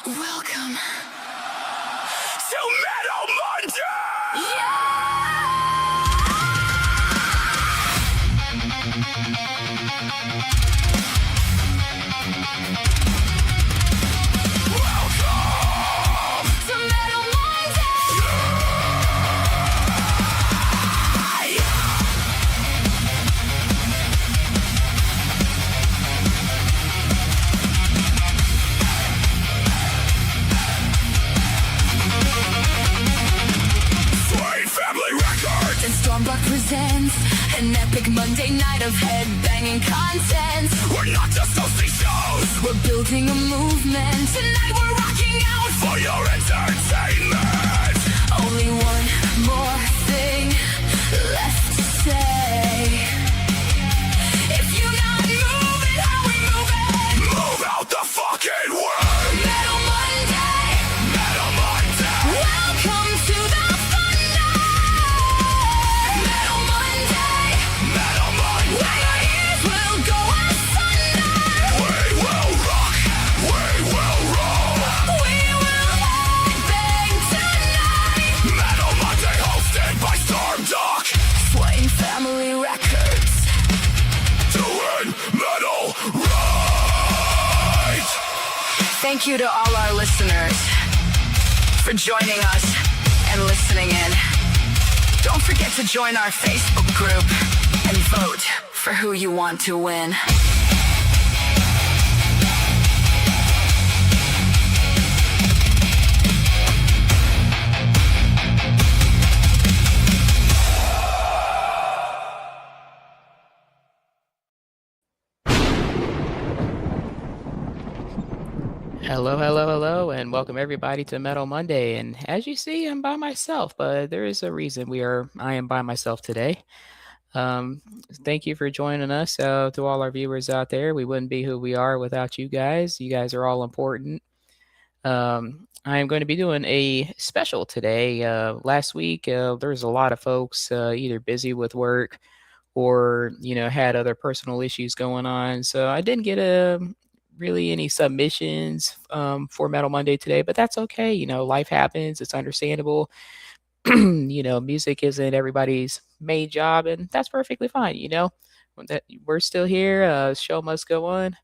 Welcome to Metal Monday! Welcome to Metal and Stormdok presents an epic Monday night of head-banging content. We're not just hosting shows, we're building a movement. Tonight we're rocking out for your entertainment. Only one more thing left to say. If you're not moving, how we moving? Move out the fucking way. Metal Monday, Metal Monday. Welcome to the Family Records. Doing metal right. Thank you to all our listeners for joining us and listening in. Don't forget to join our Facebook group and vote for who you want to win. Hello, and welcome everybody to Metal Monday. And as you see, I'm by myself, but there is a reason I am by myself today. Thank you for joining us. To all our viewers out there, we wouldn't be who we are without you guys. You guys are all important. I am going to be doing a special today. Last week, there was a lot of folks either busy with work or had other personal issues going on, so I didn't get really any submissions for Metal Monday today, but that's okay. Life happens. It's understandable. Music isn't everybody's main job, and that's perfectly fine. That we're still here. Show must go on.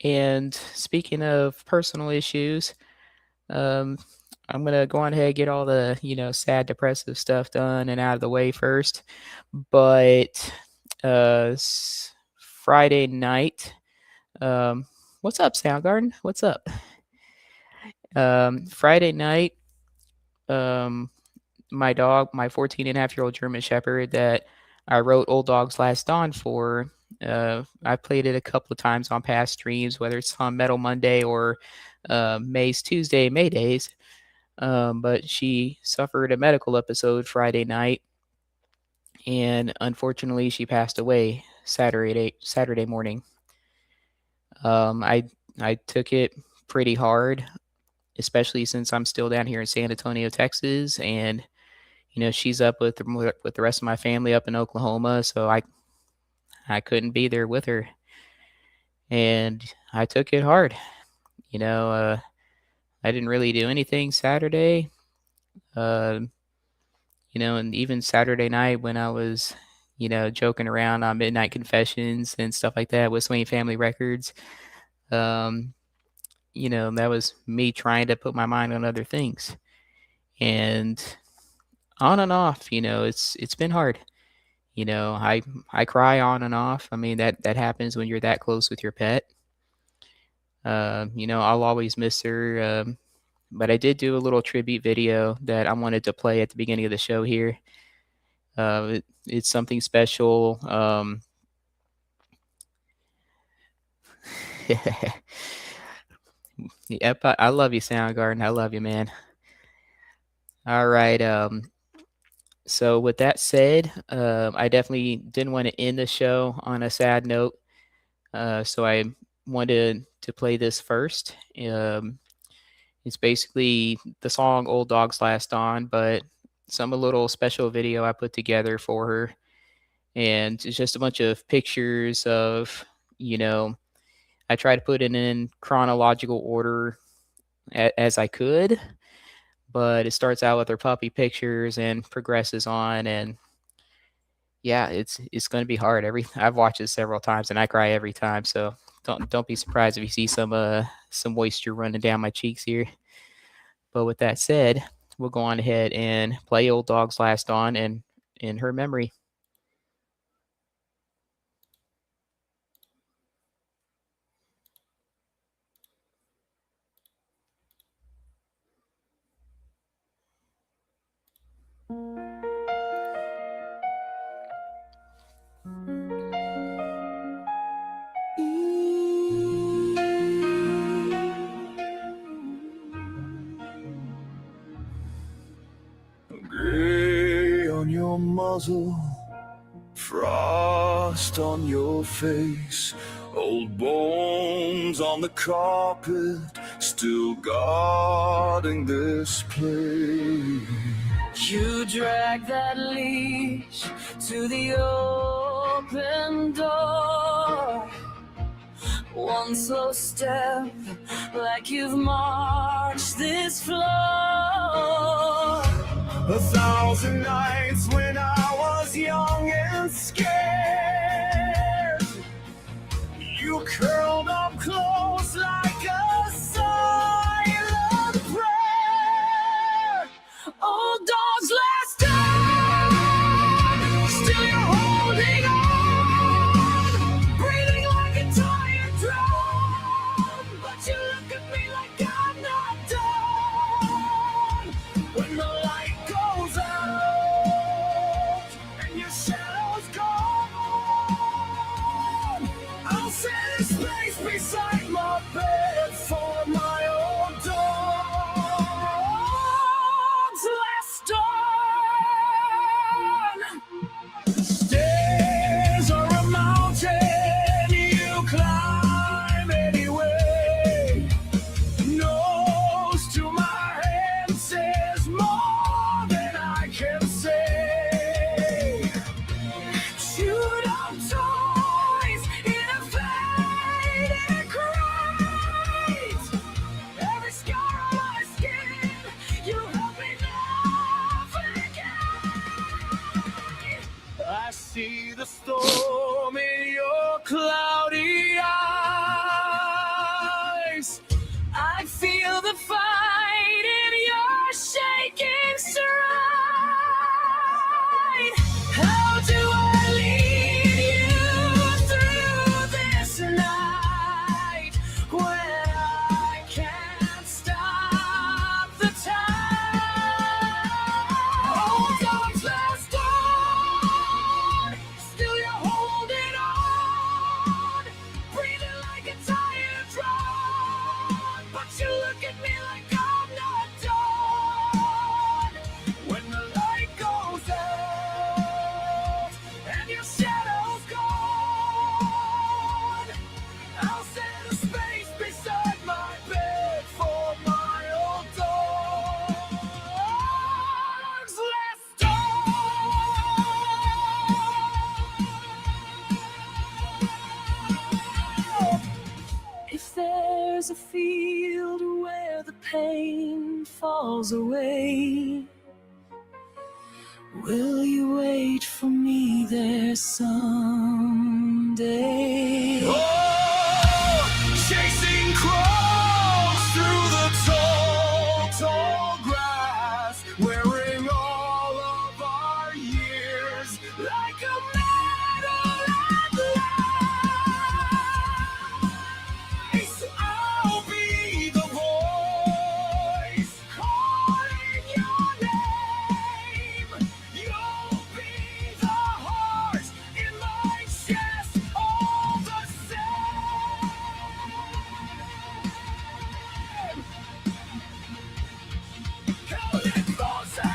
And speaking of personal issues, I'm gonna go on ahead and get all the sad, depressive stuff done and out of the way first. But Friday night. What's up, Soundgarden? What's up? Friday night, my dog, my 14-and-a-half-year-old German Shepherd that I wrote Old Dog's Last Dawn for, I played it a couple of times on past streams, whether it's on Metal Monday or May's Tuesday, May days. But she suffered a medical episode Friday night, and unfortunately she passed away Saturday morning. I took it pretty hard, especially since I'm still down here in San Antonio, Texas, and she's up with the rest of my family up in Oklahoma, so I couldn't be there with her, and I took it hard. I didn't really do anything Saturday, and even Saturday night when I was joking around on Midnight Confessions and stuff like that with Swain Family Records. That was me trying to put my mind on other things. And on and off, it's been hard. I cry on and off. I mean, that happens when you're that close with your pet. I'll always miss her. But I did do a little tribute video that I wanted to play at the beginning of the show here. It's something special. Yep, I love you, Soundgarden. I love you, man. All right. So with that said, I definitely didn't want to end the show on a sad note. So I wanted to play this first. It's basically the song Old Dog's Last Dawn, but some a little special video I put together for her. And it's just a bunch of pictures of, I try to put it in chronological order as I could, but it starts out with her puppy pictures and progresses on, and yeah, it's going to be hard. I've watched it several times and I cry every time, so don't be surprised if you see some moisture running down my cheeks here. But with that said, we'll go on ahead and play Old Dog's Last Dawn and in her memory. Gray on your muzzle, frost on your face, old bones on the carpet, still guarding this place. You drag that leash to the open door. One slow step, like you've marched this floor. 1,000 nights when I was young and scared, you curled up close like a silent prayer. Old dog's last dawn, still you're holding on, breathing like a tired drum, but you look at me like I'm not done. When the light goes out and your shadow's gone, I'll set a space beside my bed for my old dog's last dawn. Stairs are a mountain you climb anyway. Nose to my hand says more than I can say. Chewed up toys in a faded crate. Every scar on my skin, you help me navigate. I see the storm in your cloudy eyes. I feel the fight in your shaking stride. How do I lead you through this night when I can't stop the time? Old dog's last dawn, still you're holding on, breathing like a tired drum, but you look at me like I'm not done. When the light goes out And your shadow's gone, I'll set a space beside my bed for my old dog's last dawn. if there's a field where the pain falls away, will you wait for me there someday? Oh, chasing crows through the tall, tall grass, wearing all of our years like a medal at last. I'll be the voice calling your name. You'll be the heart in my chest, all the same. Counting closer.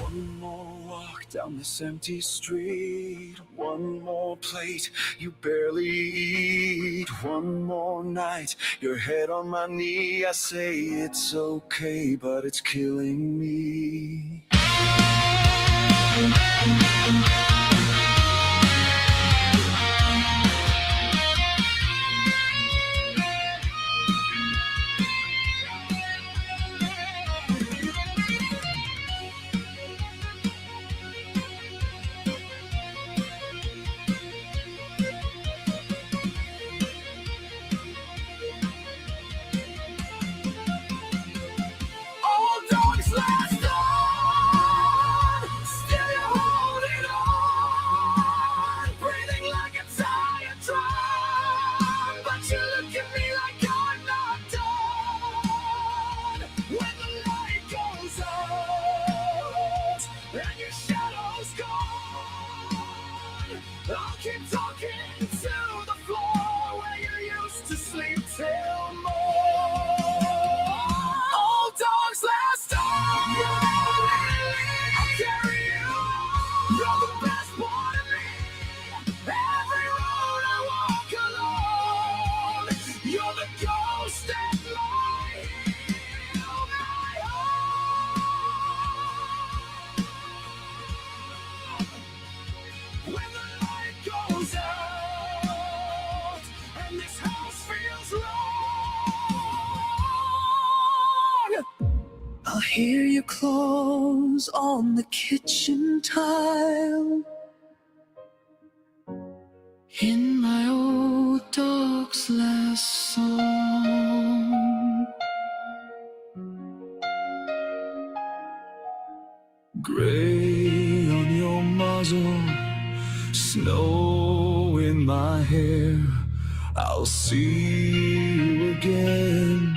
One more walk down this empty street, one more plate you barely eat, one more night, your head on my knee. I say it's okay, but it's killing me. All dogs last on, still you're holding on, breathing like a tired drum, but you look at me like I'm not done. When the light goes out and your shadow's gone, I'll keep talking to the floor where you used to sleep till morn. All dogs last on. I'll carry you. You're the best part of me. Every road I walk alone, you're the ghost at my heel, my home. When the light goes out and this house feels wrong, I'll hear your clothes on the kitchen tile. In my old dog's last song. Gray on your muzzle, snow in my hair. I'll see you again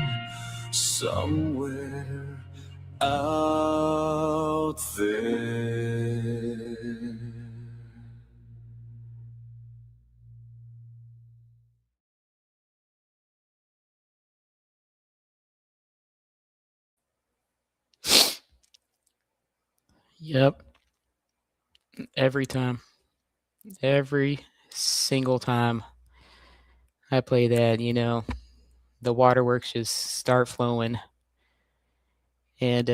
somewhere out there. Yep. Every time. Every single time I play that, the waterworks just start flowing. And,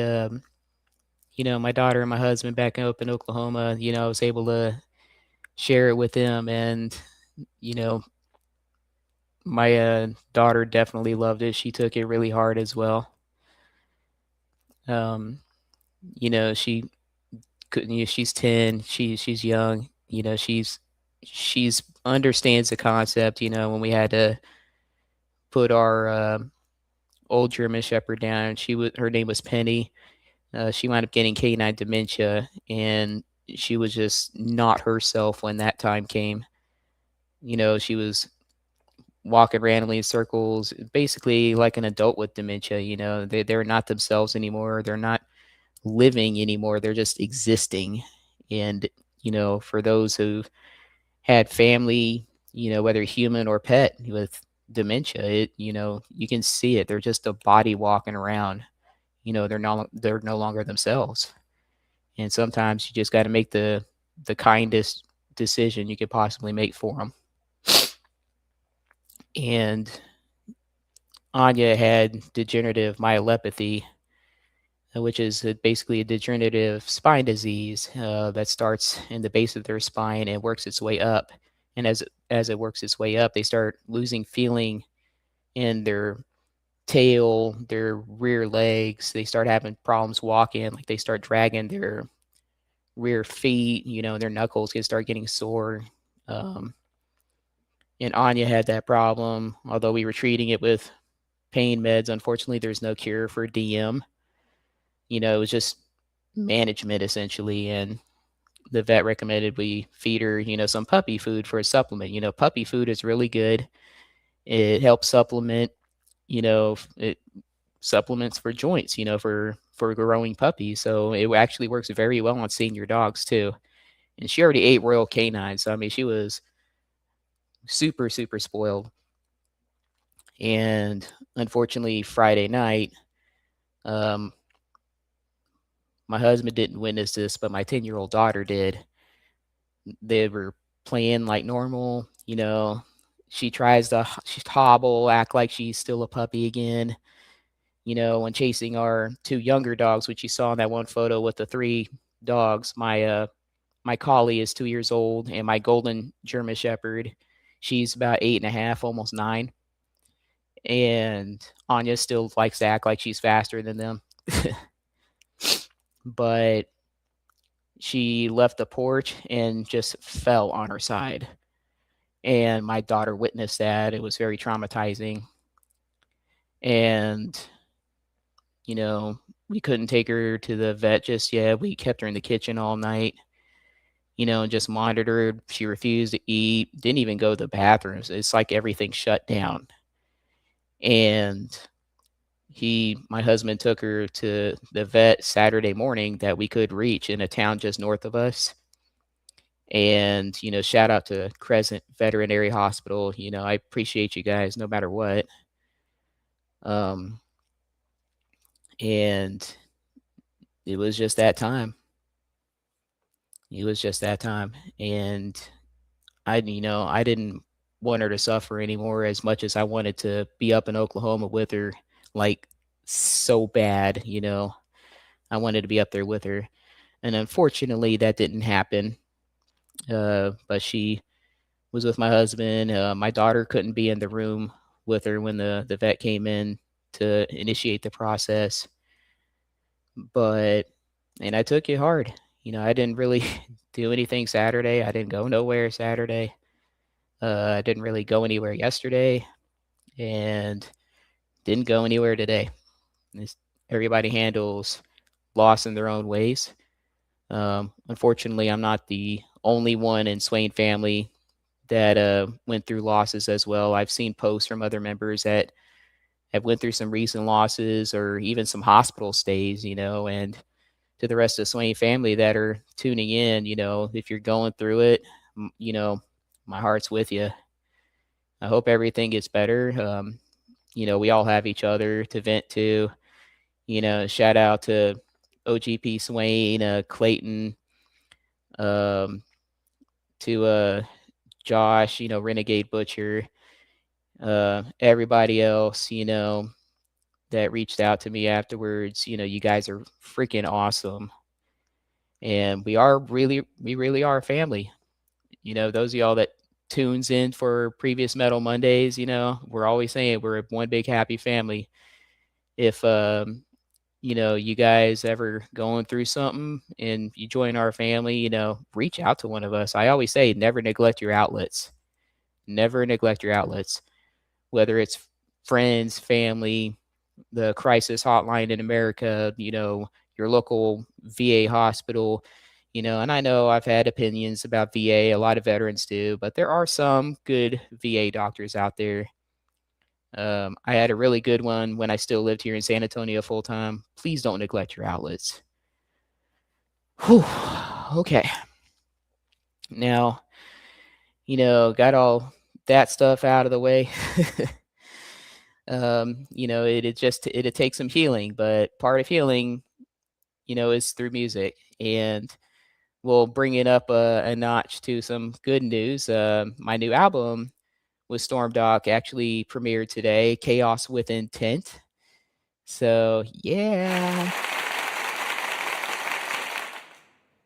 my daughter and my husband back up in Oklahoma, I was able to share it with them. And, you know, my daughter definitely loved it. She took it really hard as well. Um, she couldn't. She's 10. She's young. She's understands the concept. When we had to put our old German Shepherd down, her name was Penny. She wound up getting canine dementia, and she was just not herself when that time came. She was walking randomly in circles, basically like an adult with dementia. They're not themselves anymore. They're not living anymore. They're just existing. And for those who had family, whether human or pet with dementia, you can see it. They're just a body walking around. They're no longer themselves. And sometimes you just got to make the kindest decision you could possibly make for them. And Anya had degenerative myelopathy, which is basically a degenerative spine disease that starts in the base of their spine and works its way up. And as it works its way up, they start losing feeling in their tail, their rear legs. They start having problems walking, like they start dragging their rear feet. Their knuckles can start getting sore. And Anya had that problem, although we were treating it with pain meds. Unfortunately, there's no cure for DM. It was just management essentially. And the vet recommended we feed her, some puppy food for a supplement. Puppy food is really good. It helps supplement, it supplements for joints, for growing puppies. So it actually works very well on senior dogs too. And she already ate Royal Canine. So, I mean, she was super, super spoiled. And unfortunately, Friday night, my husband didn't witness this, but my 10-year-old daughter did. They were playing like normal. She tries to hobble, act like she's still a puppy again. When chasing our two younger dogs, which you saw in that one photo with the three dogs, my my collie is 2 years old, and my golden German Shepherd, she's about 8.5, almost 9. And Anya still likes to act like she's faster than them. But she left the porch and just fell on her side. And my daughter witnessed that. It was very traumatizing. And, you know, we couldn't take her to the vet just yet. We kept her in the kitchen all night, and just monitored. She refused to eat, didn't even go to the bathrooms. It's like everything shut down. And my husband took her to the vet Saturday morning that we could reach in a town just north of us. And, shout out to Crescent Veterinary Hospital. I appreciate you guys no matter what. And it was just that time. It was just that time. And I didn't want her to suffer anymore as much as I wanted to be up in Oklahoma with her, like so bad. I wanted to be up there with her. And unfortunately, that didn't happen. But she was with my husband. My daughter couldn't be in the room with her when the vet came in to initiate the process. And I took it hard. I didn't really do anything Saturday. I didn't go nowhere Saturday. I didn't really go anywhere yesterday, and didn't go anywhere today. Everybody handles loss in their own ways. Unfortunately, I'm not the only one in Swain family that went through losses as well. I've seen posts from other members that have went through some recent losses or even some hospital stays, and to the rest of the Swain family that are tuning in, if you're going through it, my heart's with you. I hope everything gets better. We all have each other to vent to. Shout out to OGP Swain, Clayton, to Josh, Renegade Butcher, everybody else, that reached out to me afterwards. You guys are freaking awesome. And we really are a family. Those of y'all that tunes in for previous Metal Mondays, we're always saying we're one big happy family. If you guys ever going through something and you join our family, reach out to one of us. I always say never neglect your outlets. Never neglect your outlets, whether it's friends, family, the crisis hotline in America, your local VA hospital, and I know I've had opinions about VA, a lot of veterans do, but there are some good VA doctors out there. I had a really good one when I still lived here in San Antonio full time. Please don't neglect your outlets. Whew. Okay. Now, got all that stuff out of the way. It takes some healing, but part of healing, is through music. And we'll bring it up a notch to some good news. My new album with Stormdok actually premiered today, Chaos with Intent. So yeah.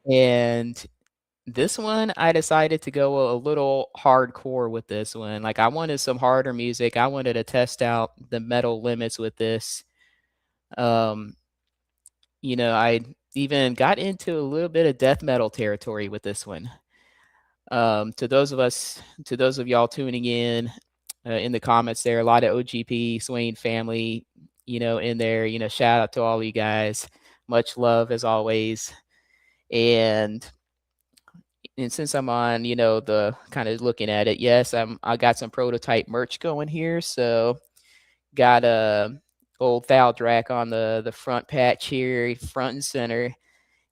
And this one, I decided to go a little hardcore with this one. Like I wanted some harder music. I wanted to test out the metal limits with this. I even got into a little bit of death metal territory with this one. To those of y'all tuning in the comments there, a lot of OGP Swain family, in there, shout out to all you guys. Much love as always. And since I'm on, the kind of looking at it, yes, I got some prototype merch going here. So got a old Thaldrak on the front patch here, front and center.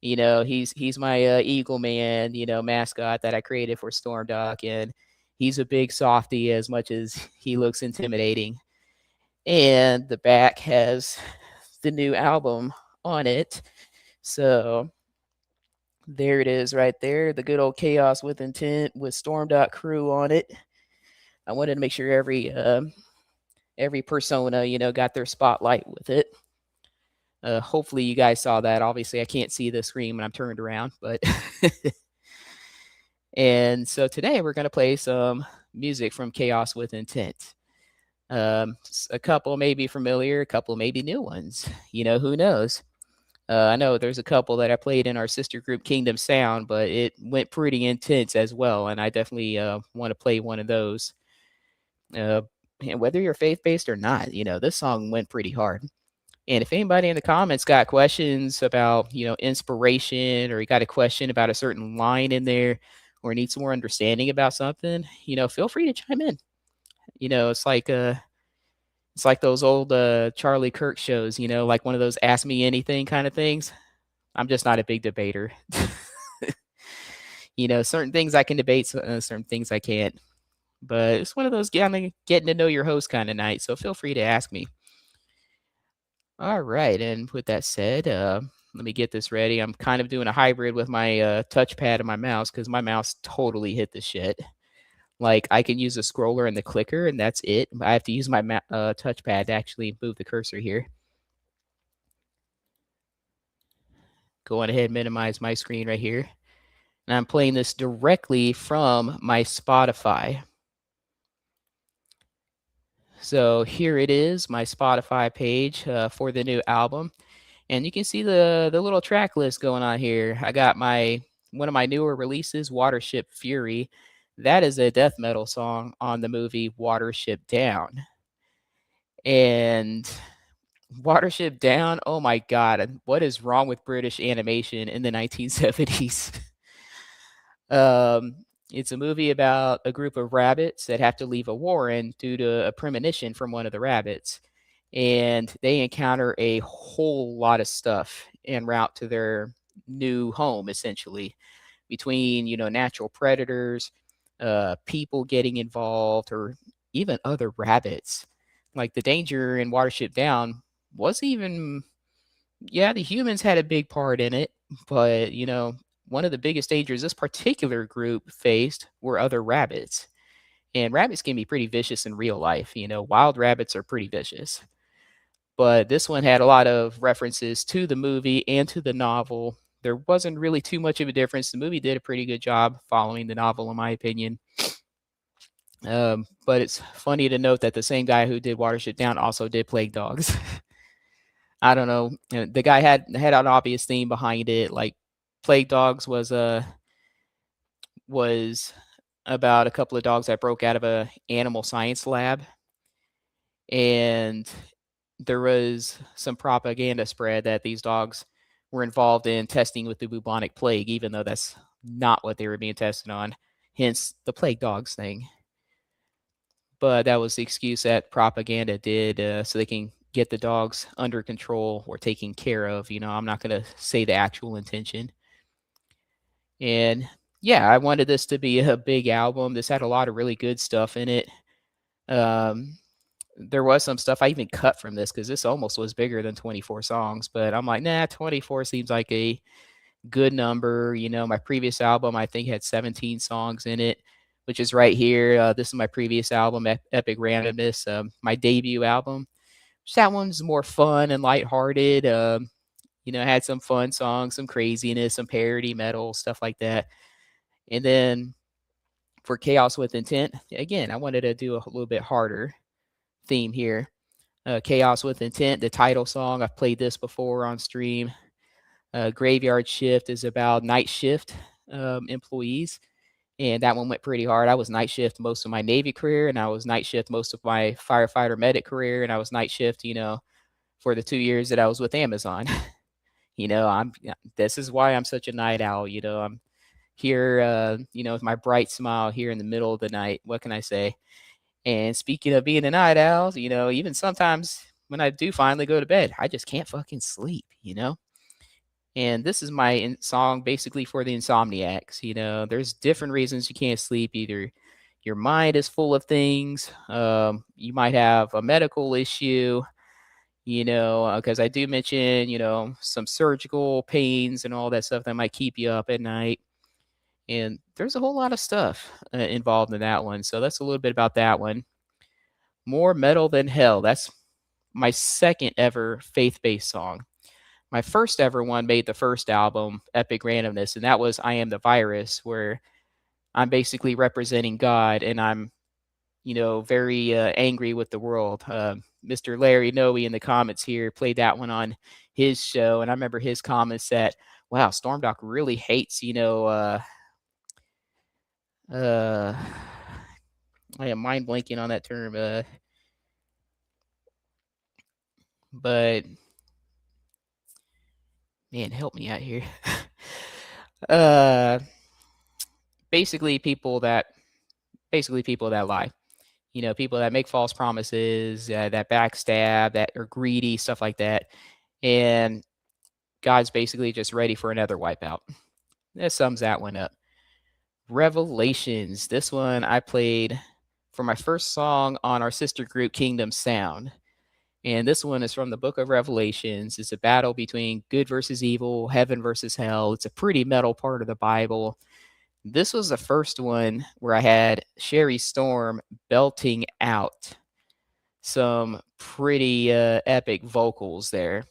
He's my Eagle Man, mascot that I created for Stormdok, and he's a big softy as much as he looks intimidating. And the back has the new album on it. So there it is right there, the good old Chaos with Intent with Stormdok crew on it. I wanted to make sure every persona, got their spotlight with it. Hopefully you guys saw that. Obviously, I can't see the screen when I'm turned around, but And so today we're going to play some music from Chaos with Intent. A couple may be familiar, a couple may be new ones. Who knows? I know there's a couple that I played in our sister group Kingdom Sound, but it went pretty intense as well. And I definitely want to play one of those. Uh, and whether you're faith based or not, this song went pretty hard. And if anybody in the comments got questions about, inspiration, or you got a question about a certain line in there, or need some more understanding about something, feel free to chime in. It's like those old Charlie Kirk shows, like one of those ask me anything kind of things. I'm just not a big debater. Certain things I can debate, certain things I can't. But it's one of those getting to know your host kind of night. So feel free to ask me. All right. And with that said, let me get this ready. I'm kind of doing a hybrid with my touchpad and my mouse because my mouse totally hit the shit. Like I can use the scroller and the clicker, and that's it. I have to use my touchpad to actually move the cursor here. Go on ahead, minimize my screen right here. And I'm playing this directly from my Spotify. So here it is, my Spotify page for the new album. And you can see the little track list going on here. I got one of my newer releases, Watership Fury. That is a death metal song on the movie Watership Down. And Watership Down, oh my God, what is wrong with British animation in the 1970s? It's a movie about a group of rabbits that have to leave a warren due to a premonition from one of the rabbits. And they encounter a whole lot of stuff en route to their new home, essentially, between, natural predators, people getting involved, or even other rabbits. Like the danger in Watership Down wasn't even, yeah, the humans had a big part in it, but, one of the biggest dangers this particular group faced were other rabbits. And rabbits can be pretty vicious in real life. Wild rabbits are pretty vicious. But this one had a lot of references to the movie and to the novel. There wasn't really too much of a difference. The movie did a pretty good job following the novel, in my opinion. But it's funny to note that the same guy who did Watership Down also did Plague Dogs. I don't know. The guy had an obvious theme behind it. Like Plague Dogs was about a couple of dogs that broke out of a animal science lab, and there was some propaganda spread that these dogs were involved in testing with the bubonic plague, even though that's not what they were being tested on. Hence the Plague Dogs thing. But that was the excuse that propaganda did, so they can get the dogs under control or taken care of. I'm not going to say the actual intention. And yeah, I wanted this to be a big album. This had a lot of really good stuff in it. There was some stuff I even cut from this because this almost was bigger than 24 songs. But I'm like, nah, 24 seems like a good number. My previous album, I think, had 17 songs in it, which is right here. This is my previous album, Epic Randomness, my debut album. That one's more fun and lighthearted. Had some fun songs, some craziness, some parody metal, stuff like that. And then for Chaos with Intent, again, I wanted to do a little bit harder theme here. Chaos with Intent, the title song. I've played this before on stream. Graveyard Shift is about night shift employees. And that one went pretty hard. I was night shift most of my Navy career, and I was night shift most of my firefighter medic career, and I was night shift, for the 2 years that I was with Amazon. This is why I'm such a night owl. I'm here, with my bright smile here in the middle of the night. What can I say? And speaking of being a night owl, even sometimes when I do finally go to bed, I just can't fucking sleep, And this is my song basically for the insomniacs. There's different reasons you can't sleep. Either your mind is full of things, you might have a medical issue, because I do mention, some surgical pains and all that stuff that might keep you up at night. And there's a whole lot of stuff involved in that one. So that's a little bit about that one. More Metal Than Hell. That's my second ever faith-based song. My first ever one made the first album, Epic Randomness, and that was I Am the Virus, where I'm basically representing God, and I'm, very angry with the world. Mr. Larry Noe in the comments here played that one on his show, and I remember his comments that, wow, Stormdok really hates, uh, I am mind blanking on that term, but man, help me out here. uh, basically people that lie. People that make false promises, that backstab, that are greedy, stuff like that. And God's basically just ready for another wipeout. That sums that one up. Revelations. This one I played for my first song on our sister group, Kingdom Sound. And this one is from the book of Revelations. It's a battle between good versus evil, heaven versus hell. It's a pretty metal part of the Bible. This was the first one where I had Sherry Storm belting out some pretty epic vocals there.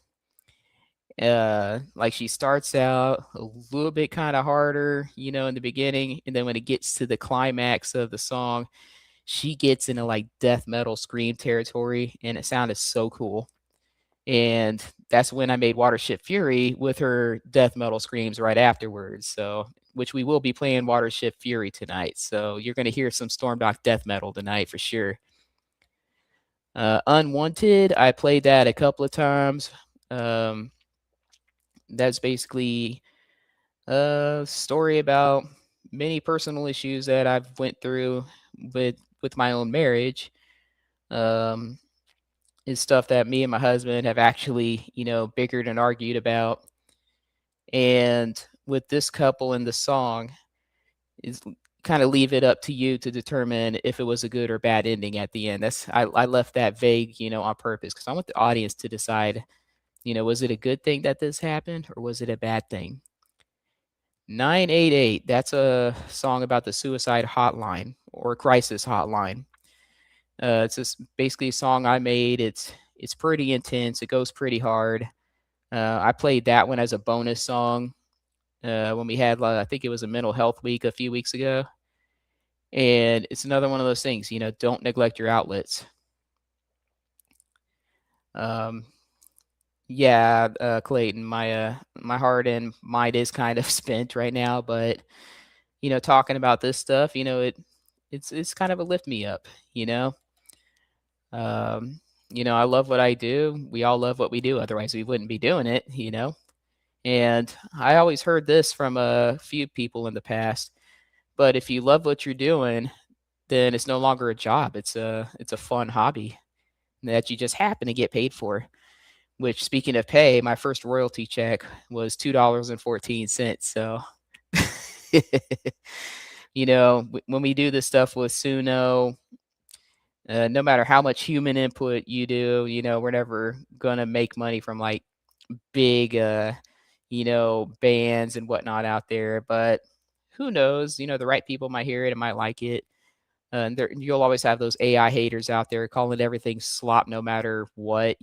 Like she starts out a little bit kind of harder, in the beginning, and then when it gets to the climax of the song, she gets into like death metal scream territory, and it sounded so cool. And that's when I made Watership Fury with her death metal screams right afterwards. So, which we will be playing Watership Fury tonight. So you're going to hear some Stormdok death metal tonight for sure. Unwanted, I played that a couple of times. That's basically a story about many personal issues that I've went through with my own marriage. Is stuff that me and my husband have actually, bickered and argued about. And with this couple in the song, is kind of leave it up to you to determine if it was a good or bad ending at the end. I left that vague, on purpose because I want the audience to decide, was it a good thing that this happened or was it a bad thing? 988, that's a song about the suicide hotline or crisis hotline. It's just basically a song I made. It's pretty intense. It goes pretty hard. I played that one as a bonus song when we had, I think it was a mental health week a few weeks ago. And it's another one of those things, don't neglect your outlets. Yeah, Clayton, my heart and mind is kind of spent right now, but talking about this stuff, it's kind of a lift me up, I love what I do. We all love what we do, otherwise we wouldn't be doing it, And I always heard this from a few people in the past, but if you love what you're doing, then it's no longer a job. It's a fun hobby that you just happen to get paid for. Which, speaking of pay, my first royalty check was $2.14. So, when we do this stuff with Suno, no matter how much human input you do, we're never gonna make money from like big, bands and whatnot out there. But who knows? The right people might hear it and might like it. And you'll always have those AI haters out there calling everything slop, no matter what.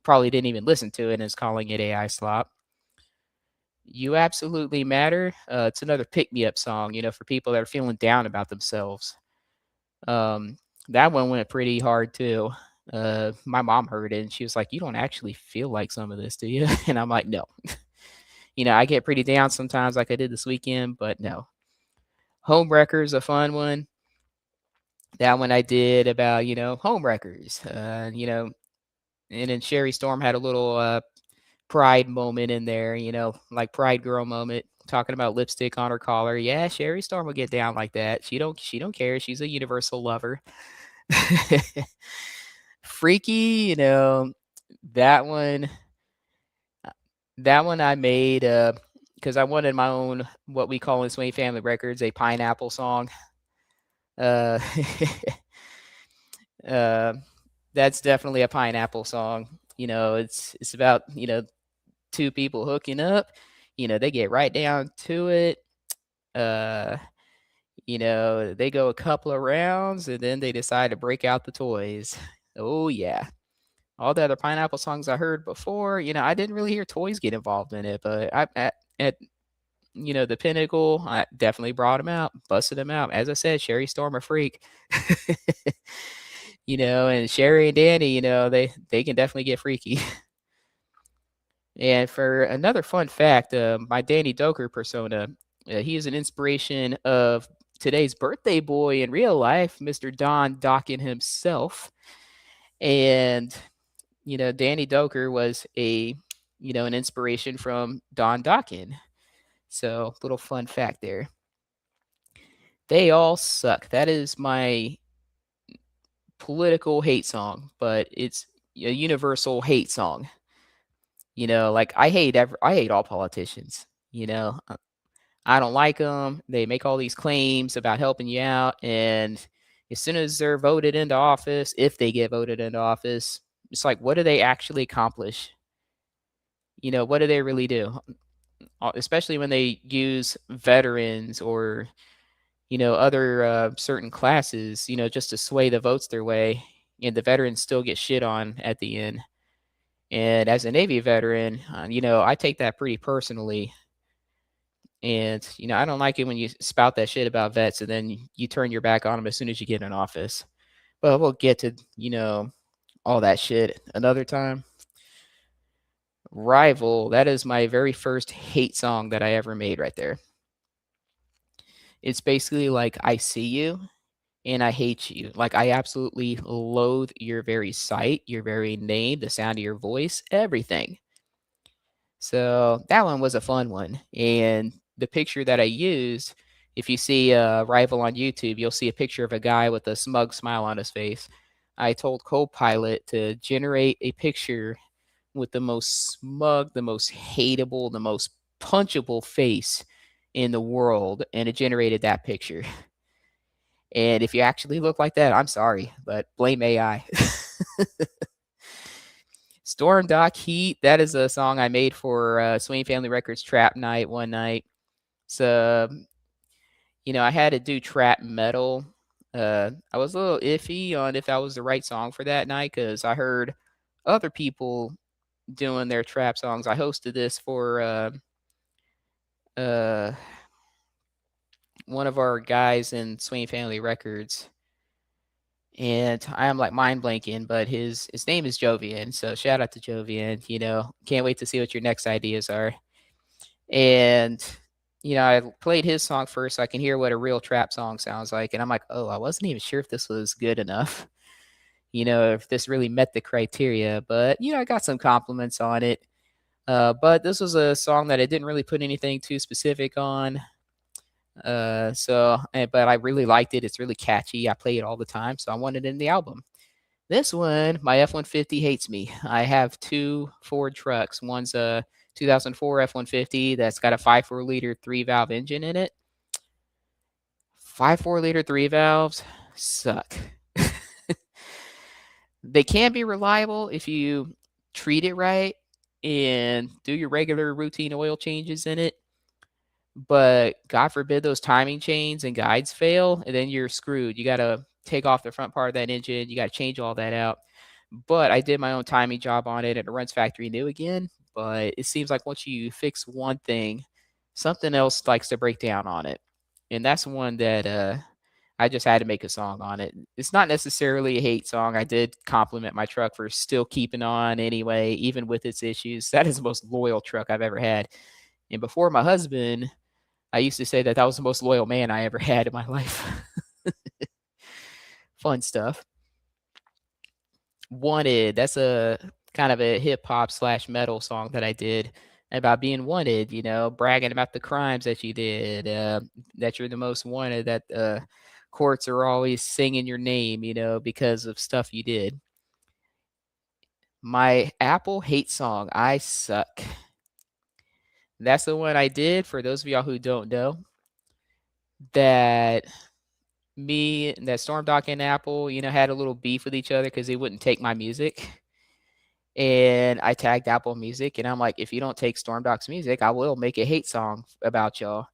Probably didn't even listen to it and is calling it AI slop. You absolutely matter. It's another pick me up song, for people that are feeling down about themselves. That one went pretty hard too. My mom heard it and she was like, "You don't actually feel like some of this, do you?" And I'm like, "No." I get pretty down sometimes, like I did this weekend, but no. Homewrecker's a fun one. That one I did about, homewreckers. And then Sherry Storm had a little pride moment in there, like pride girl moment, talking about lipstick on her collar. Yeah, Sherry Storm will get down like that. She don't care. She's a universal lover. Freaky, that one that one I made because I wanted my own, what we call in Swain Family Records, a pineapple song. Uh, uh, that's definitely a pineapple song. It's about, two people hooking up. They get right down to it. Uh, they go a couple of rounds and then they decide to break out the toys. Oh yeah. All the other pineapple songs I heard before, I didn't really hear toys get involved in it, but the pinnacle, I definitely brought him out, busted him out. As I said, Sherry Storm a freak. And Sherry and Danny, they can definitely get freaky. And for another fun fact, my Danny Doker persona, he is an inspiration of today's birthday boy in real life, Mr. Don Dokken himself. And Danny Doker was an inspiration from Don Dokken. So, little fun fact there. They all suck. That is my political hate song, but it's a universal hate song. Like I hate all politicians. I don't like them. They make all these claims about helping you out, and as soon as they're voted into office, if they get voted into office, it's like, what do they actually accomplish? What do they really do? Especially when they use veterans or other certain classes, just to sway the votes their way, and the veterans still get shit on at the end. And as a Navy veteran, I take that pretty personally. And, I don't like it when you spout that shit about vets and then you turn your back on them as soon as you get in office. But we'll get to, all that shit another time. Rival, that is my very first hate song that I ever made right there. It's basically like, I see you and I hate you. Like, I absolutely loathe your very sight, your very name, the sound of your voice, everything. So that one was a fun one. And the picture that I used, if you see Rival on YouTube, you'll see a picture of a guy with a smug smile on his face. I told Copilot to generate a picture with the most smug, the most hateable, the most punchable face in the world, and it generated that picture. And if you actually look like that, I'm sorry, but blame AI. Stormdok Heat, that is a song I made for Swain Family Records Trap Night one night. So, I had to do trap metal. I was a little iffy on if that was the right song for that night because I heard other people doing their trap songs. I hosted this for one of our guys in Swain Family Records. And I am like mind blanking, but his name is Jovian. So shout out to Jovian. Can't wait to see what your next ideas are. And I played his song first so I can hear what a real trap song sounds like. And I'm like, oh, I wasn't even sure if this was good enough. If this really met the criteria. But I got some compliments on it. But this was a song that I didn't really put anything too specific on. But I really liked it. It's really catchy. I play it all the time, so I wanted it in the album. This one, my F-150 hates me. I have two Ford trucks. One's a 2004 F-150 that's got a 5.4 liter 3-valve engine in it. 5.4 liter 3 valves suck. They can be reliable if you treat it right and do your regular routine oil changes in it. But God forbid those timing chains and guides fail, and then you're screwed. You got to take off the front part of that engine. You got to change all that out. But I did my own timing job on it, and it runs factory new again. But it seems like once you fix one thing, something else likes to break down on it. And that's one that I just had to make a song on it. It's not necessarily a hate song. I did compliment my truck for still keeping on anyway, even with its issues. That is the most loyal truck I've ever had. And before my husband, I used to say that was the most loyal man I ever had in my life. Fun stuff. Wanted, that's a kind of a hip hop / metal song that I did about being wanted, bragging about the crimes that you did, that you're the most wanted, that courts are always singing your name, because of stuff you did. My Apple hate song, I Suck. That's the one I did for those of y'all who don't know. That Stormdok and Apple, had a little beef with each other because they wouldn't take my music. And I tagged Apple Music, and I'm like, if you don't take Stormdok's music, I will make a hate song about y'all.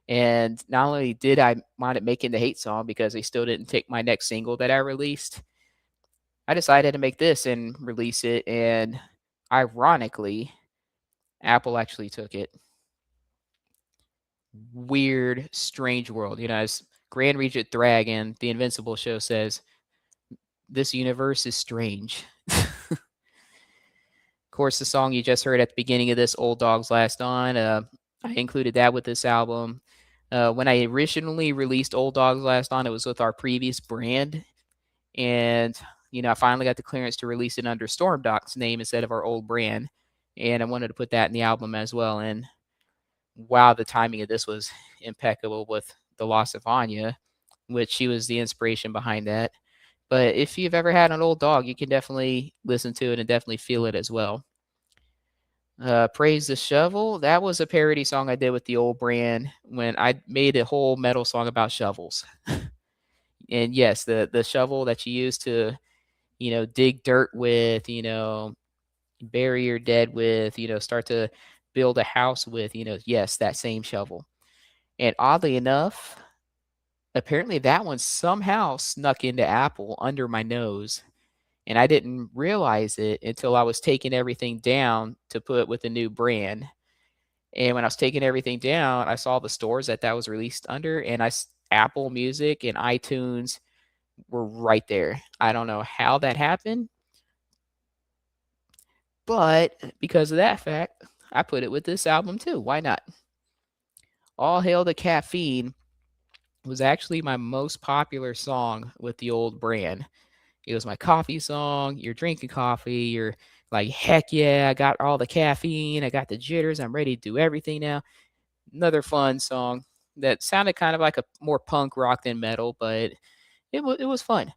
And not only did I wind up making the hate song because they still didn't take my next single that I released, I decided to make this and release it. And ironically, Apple actually took it. weird, strange world. As Grand Regent Dragon, the Invincible show says, this universe is strange. Of course, the song you just heard at the beginning of this, Old Dogs Last On, I included that with this album. When I originally released Old Dogs Last On, it was with our previous brand. And, I finally got the clearance to release it under Stormdok's name instead of our old brand. And I wanted to put that in the album as well. And wow, the timing of this was impeccable with the loss of Anya, which she was the inspiration behind that. But if you've ever had an old dog, you can definitely listen to it and definitely feel it as well. Praise the Shovel, that was a parody song I did with the old brand when I made a whole metal song about shovels. And yes, the shovel that you use to, dig dirt with, bury your dead with, start to build a house with, yes, that same shovel. And oddly enough, apparently that one somehow snuck into Apple under my nose. And I didn't realize it until I was taking everything down to put with the new brand. And when I was taking everything down, I saw the stores that was released under, and Apple Music and iTunes were right there. I don't know how that happened, but because of that fact, I put it with this album too. Why not? All Hail the Caffeine was actually my most popular song with the old brand. It was my coffee song. You're drinking coffee. You're like, heck yeah, I got all the caffeine. I got the jitters. I'm ready to do everything now. Another fun song that sounded kind of like a more punk rock than metal, but it was fun.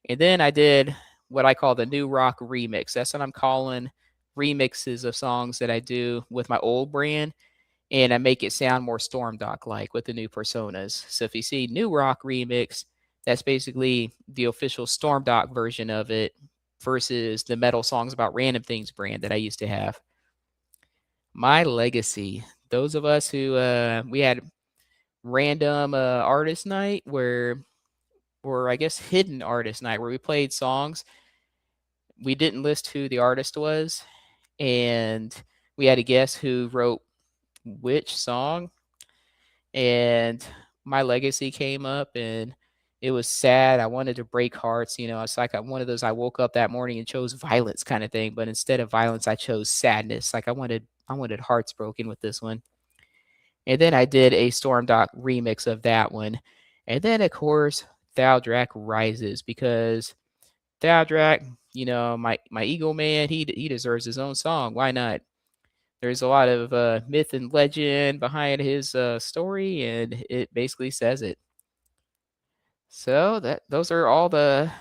And then I did what I call the new rock remix. That's what I'm calling remixes of songs that I do with my old brand, and I make it sound more Stormdok like with the new personas. So if you see new rock remix, that's basically the official Stormdok version of it versus the metal songs about random things brand that I used to have. My legacy. Those of us who we had random artist night or I guess hidden artist night where we played songs. We didn't list who the artist was, and we had to guess who wrote which song. And my legacy came up, and it was sad. I wanted to break hearts. It's like one of those I woke up that morning and chose violence kind of thing. But instead of violence, I chose sadness. Like I wanted hearts broken with this one. And then I did a Stormdok remix of that one. And then, of course, Thaldrak Rises, because Thaldrak, my Eagle Man, he deserves his own song. Why not? There's a lot of myth and legend behind his story, and it basically says it. So those are all the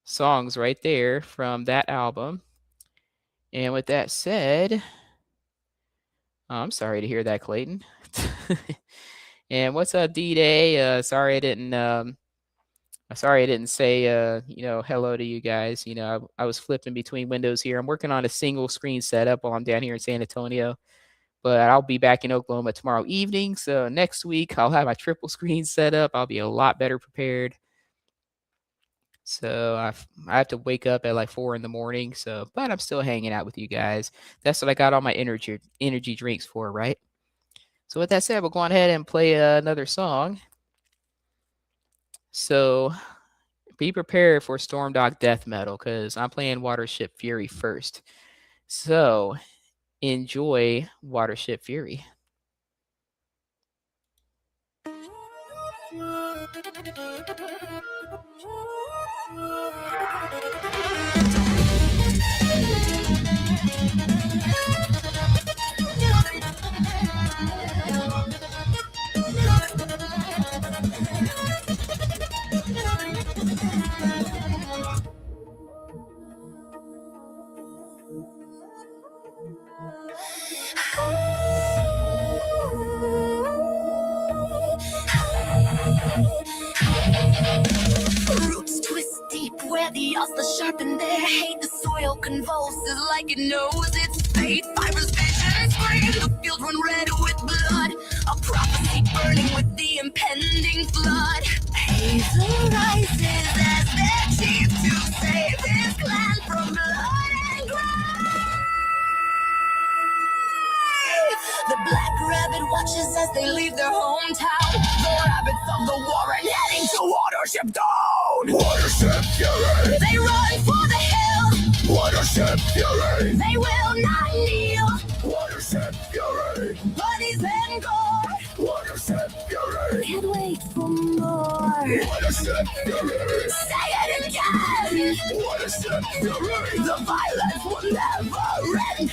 songs right there from that album. And with that said, I'm sorry to hear that, Clayton. And what's up, D-Day? Sorry I didn't say hello to you guys. I was flipping between windows here. I'm working on a single screen setup while I'm down here in San Antonio. But I'll be back in Oklahoma tomorrow evening. So next week I'll have my triple screen set up. I'll be a lot better prepared. So I have to wake up at like 4 in the morning. But I'm still hanging out with you guys. That's what I got all my energy drinks for, right? So with that said, we'll go on ahead and play another song. So be prepared for Stormdok death metal, because I'm playing Watership Fury first. So enjoy Watership Fury. Roots twist deep where the osses sharpen their hate. The soil convulses like it knows its fate. Fibers vision scream, the field run red with blood. A prophecy burning with the impending flood. Hazel rises as their chief to save his clan from blood and grave. The black rabbit watches watches as they leave their hometown. The rabbits of the Warren heading to Watership Down. Watership Fury! They run for the hill. Watership Fury! They will not kneel. Watership Fury! Bunnies and gore. Watership Fury! Can't wait for more. Watership Fury! Say it again. Watership Fury! The violence will never end.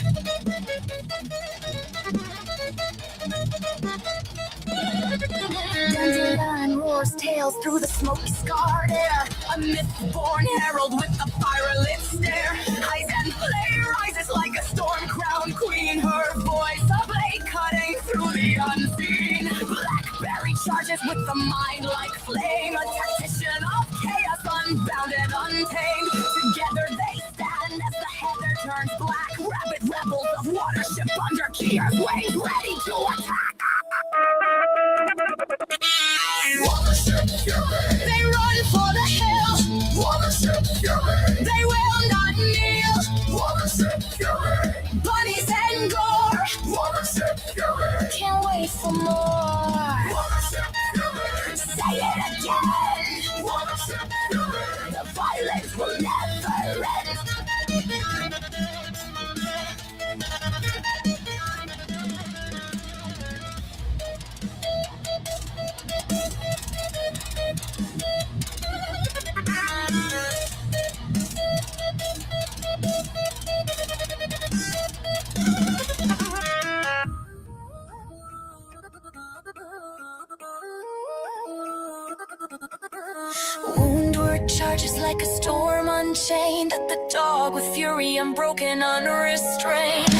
Dandelion roars tales through the smoky scarred air. A myth-born herald with a fire-lit stare. Highs and flare rises like a storm-crowned queen. Her voice a blade cutting through the unseen. Blackberry charges with the mind like flame. A tactician of chaos, unbounded, untamed. Together they stand as the heather turns black. Rabid rebels of Watership under Kier's wings, ready to attack. Watership Fury! They run for the hill. Watership Fury! They will not kneel. Watership Fury! Bunnies and gore. Watership Fury! Can't wait for more. Watership Fury! Say it again. Watership Fury! The violence will never end. Woundward charges like a storm unchained. At the dog with fury unbroken, unrestrained.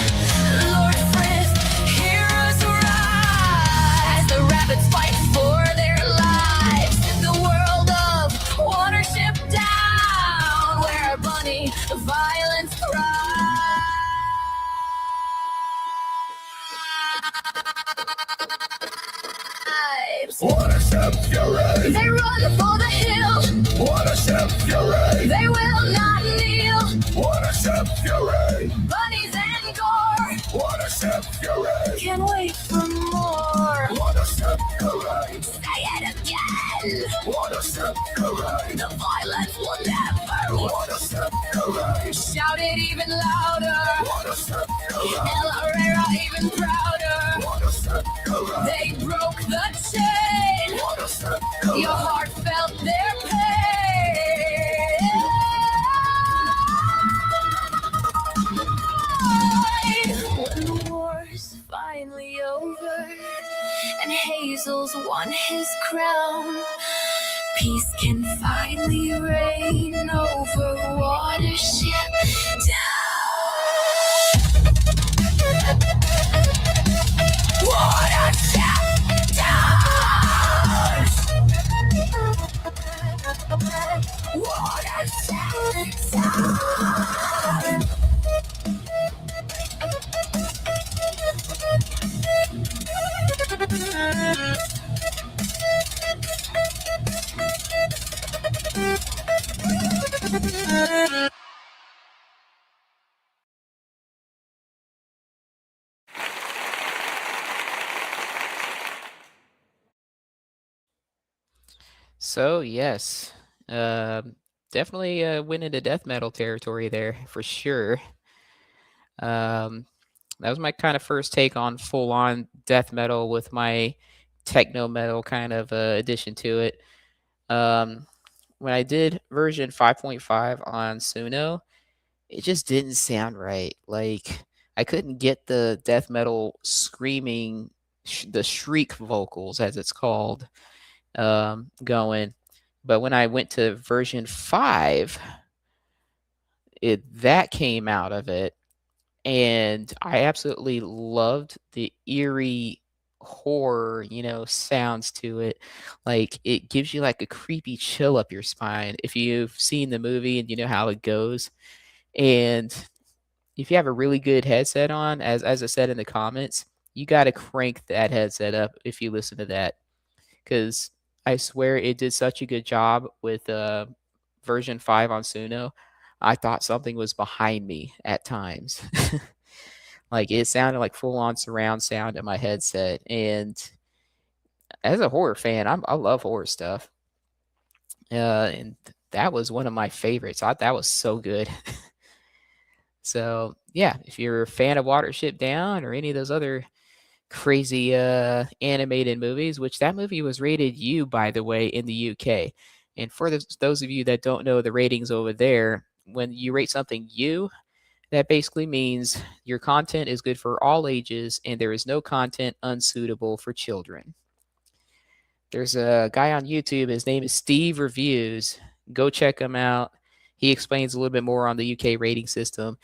Lord Frith, heroes rise. The rabbits fight for their lives. The world of Watership Down, where bunny violence thrives. Watership Fury! They run for the hill. Watership Fury! They will not kneel. Watership Fury! Bunnies and gore. Watership Fury! Can't wait for more. Watership Fury! Say it again. Watership Fury! The violence will never end. Watership Fury! Shout it even louder. Watership Fury! El Herrera even prouder. Watership Fury! They broke the chain. Watership Fury! Your heart felt their pain. When the war's finally over and Hazel's won his crown, peace can finally reign over Watership Down. Watership Down. Watership Down. So yes, definitely went into death metal territory there for sure. That was my kind of first take on full-on death metal with my techno metal kind of addition to it. When I did version 5.5 on Suno, it just didn't sound right. Like I couldn't get the death metal screaming, the shriek vocals as it's called, going. But when I went to version 5, that came out of it, and I absolutely loved the eerie horror, sounds to it. Like it gives you like a creepy chill up your spine if you've seen the movie and you know how it goes. And if you have a really good headset on, as I said in the comments, you got to crank that headset up if you listen to that, because I swear it did such a good job with version 5 on Suno. I thought something was behind me at times. Like it sounded like full on surround sound in my headset. And as a horror fan, I love horror stuff. And that was one of my favorites. I thought that was so good. So yeah, if you're a fan of Watership Down or any of those other crazy animated movies, which that movie was rated U, by the way, in the UK. And for those of you that don't know the ratings over there, when you rate something U, that basically means your content is good for all ages and there is no content unsuitable for children. There's a guy on YouTube, his name is Steve Reviews. Go check him out. He explains a little bit more on the UK rating system.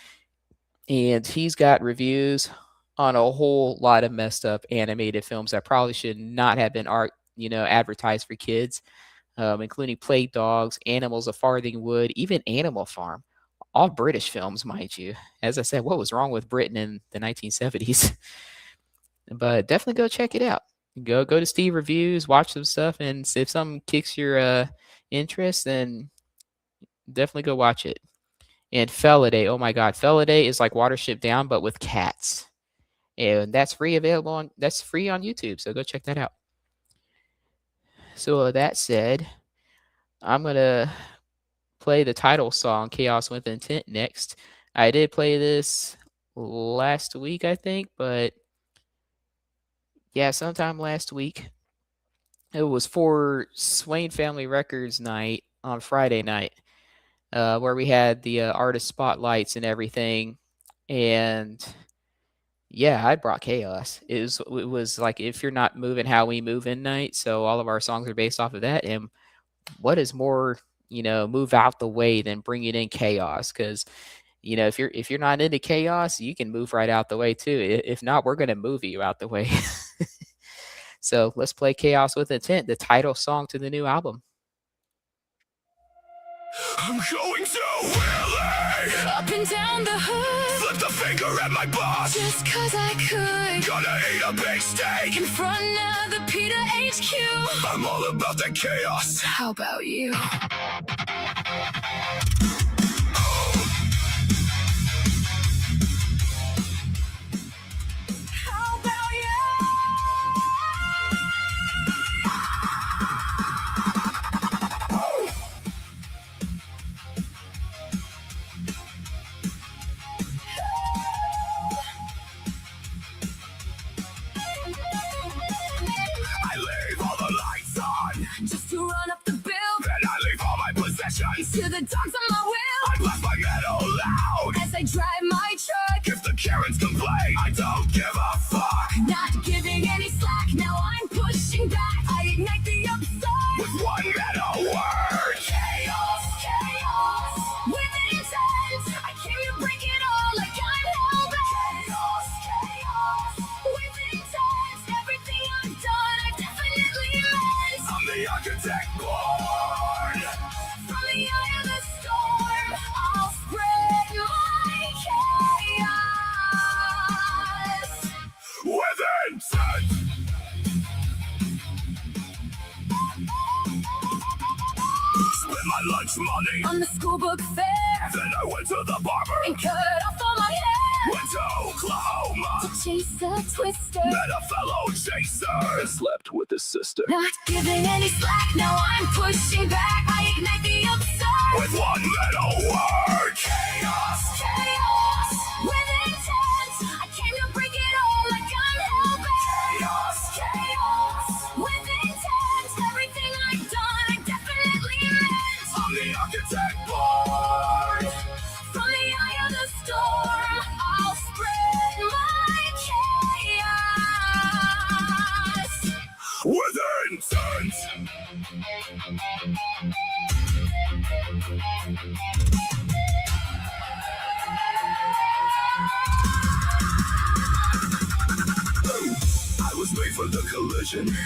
And he's got reviews on a whole lot of messed up animated films that probably should not have been advertised for kids, including Plague Dogs, Animals of Farthing Wood, even Animal Farm. All British films, mind you. As I said, what was wrong with Britain in the 1970s? But definitely go check it out. Go to Steve Reviews, watch some stuff, and if something kicks your interest, then definitely go watch it. And Felidae, oh my God, Felidae is like Watership Down, but with cats. And that's free on YouTube, so go check that out. So that said, I'm gonna play the title song, Chaos with Intent, next. I did play this last week, I think, but yeah, sometime last week. It was for Swain Family Records night on Friday night, where we had the artist spotlights and everything. And yeah, I brought chaos. It was like If You're Not Moving How We Move in night. So all of our songs are based off of that. And what is more, move out the way than bringing in chaos? Because if you're not into chaos, you can move right out the way too. If not, we're gonna move you out the way. So let's play Chaos with Intent, the title song to the new album. I'm going to Willie. Up and down the hood, Flip the finger at my boss. just cause I could. Gonna eat a big steak. In front of the Peter HQ. I'm all about that chaos. How about you? How about you? I leave all the lights on. Just to run up the bill. Then I leave all my possessions. To the dogs on my wheel. I blast my metal loud. As I drive my truck. If the Karens complain, I don't give a fuck. Not giving any slack. Now I'm pushing back. I ignite the upside. With one metal word. Chaos, chaos. With intent. I came to break it all like I'm hellbent. Chaos, chaos. With intent. Everything I've done, I definitely meant. I'm the architect born. From the eye of the storm, I'll spread my chaos. With intent. Spent my lunch money. On the school book fair. Then I went to the barber. And cut off all my hair. Went to Oklahoma. To chase a twister. Met a fellow chaser. Slept with his sister. Not giving any slack. Now I'm pushing back. I ignite the upside. With one metal word. Chaos, chaos. With intent. I came to break it all like I'm hellbent. Chaos, chaos. With intent. Everything I've done, I definitely meant. I'm the architect born. From the eye of the storm, I'll spread my chaos. With intent. I was made for the collision.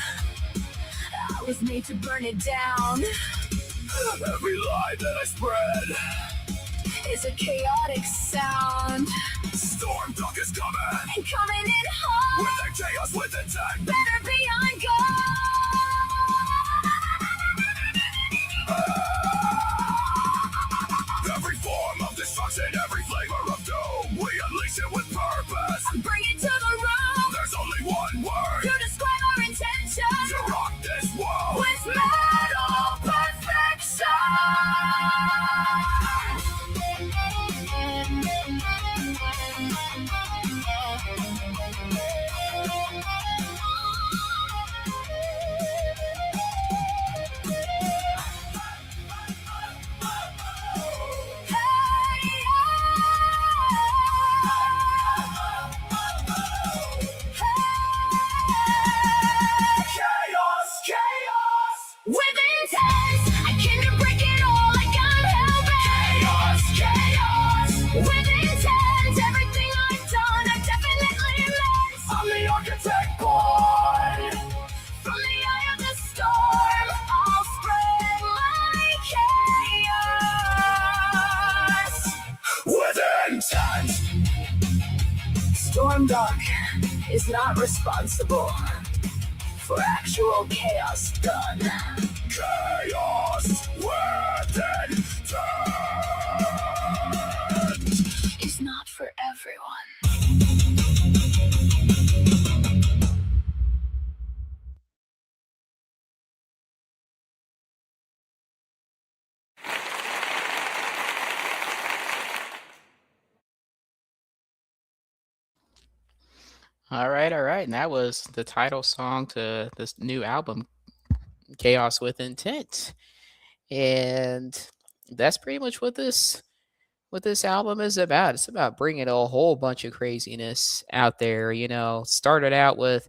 I was made to burn it down. Every lie that I spread. It's a chaotic sound. Stormdok is coming. And coming in hot. With their chaos with intent. Better be on Every form of destruction, every flavor of doom. We unleash it with purpose. Stormdok is not responsible for actual chaos done. Chaos within It's not for everyone. All right, all right. And that was the title song to this new album, Chaos with Intent. And that's pretty much what this album is about. It's about bringing a whole bunch of craziness out there. Started out with,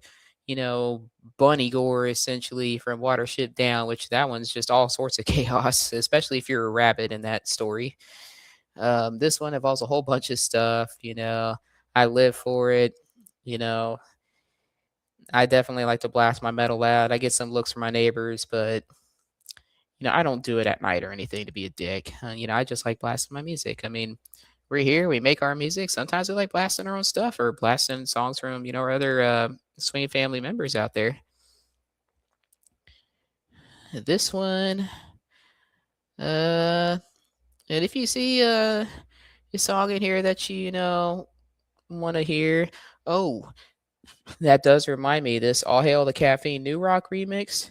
bunny gore essentially from Watership Down, which that one's just all sorts of chaos, especially if you're a rabbit in that story. This one involves a whole bunch of stuff. I live for it. You know, I definitely like to blast my metal loud. I get some looks from my neighbors, but I don't do it at night or anything to be a dick. I just like blasting my music. I mean, we're here, we make our music. Sometimes we like blasting our own stuff or blasting songs from, our other swing family members out there. This one, and if you see a song in here that you want to hear, oh, that does remind me, this All Hail the Caffeine New Rock remix.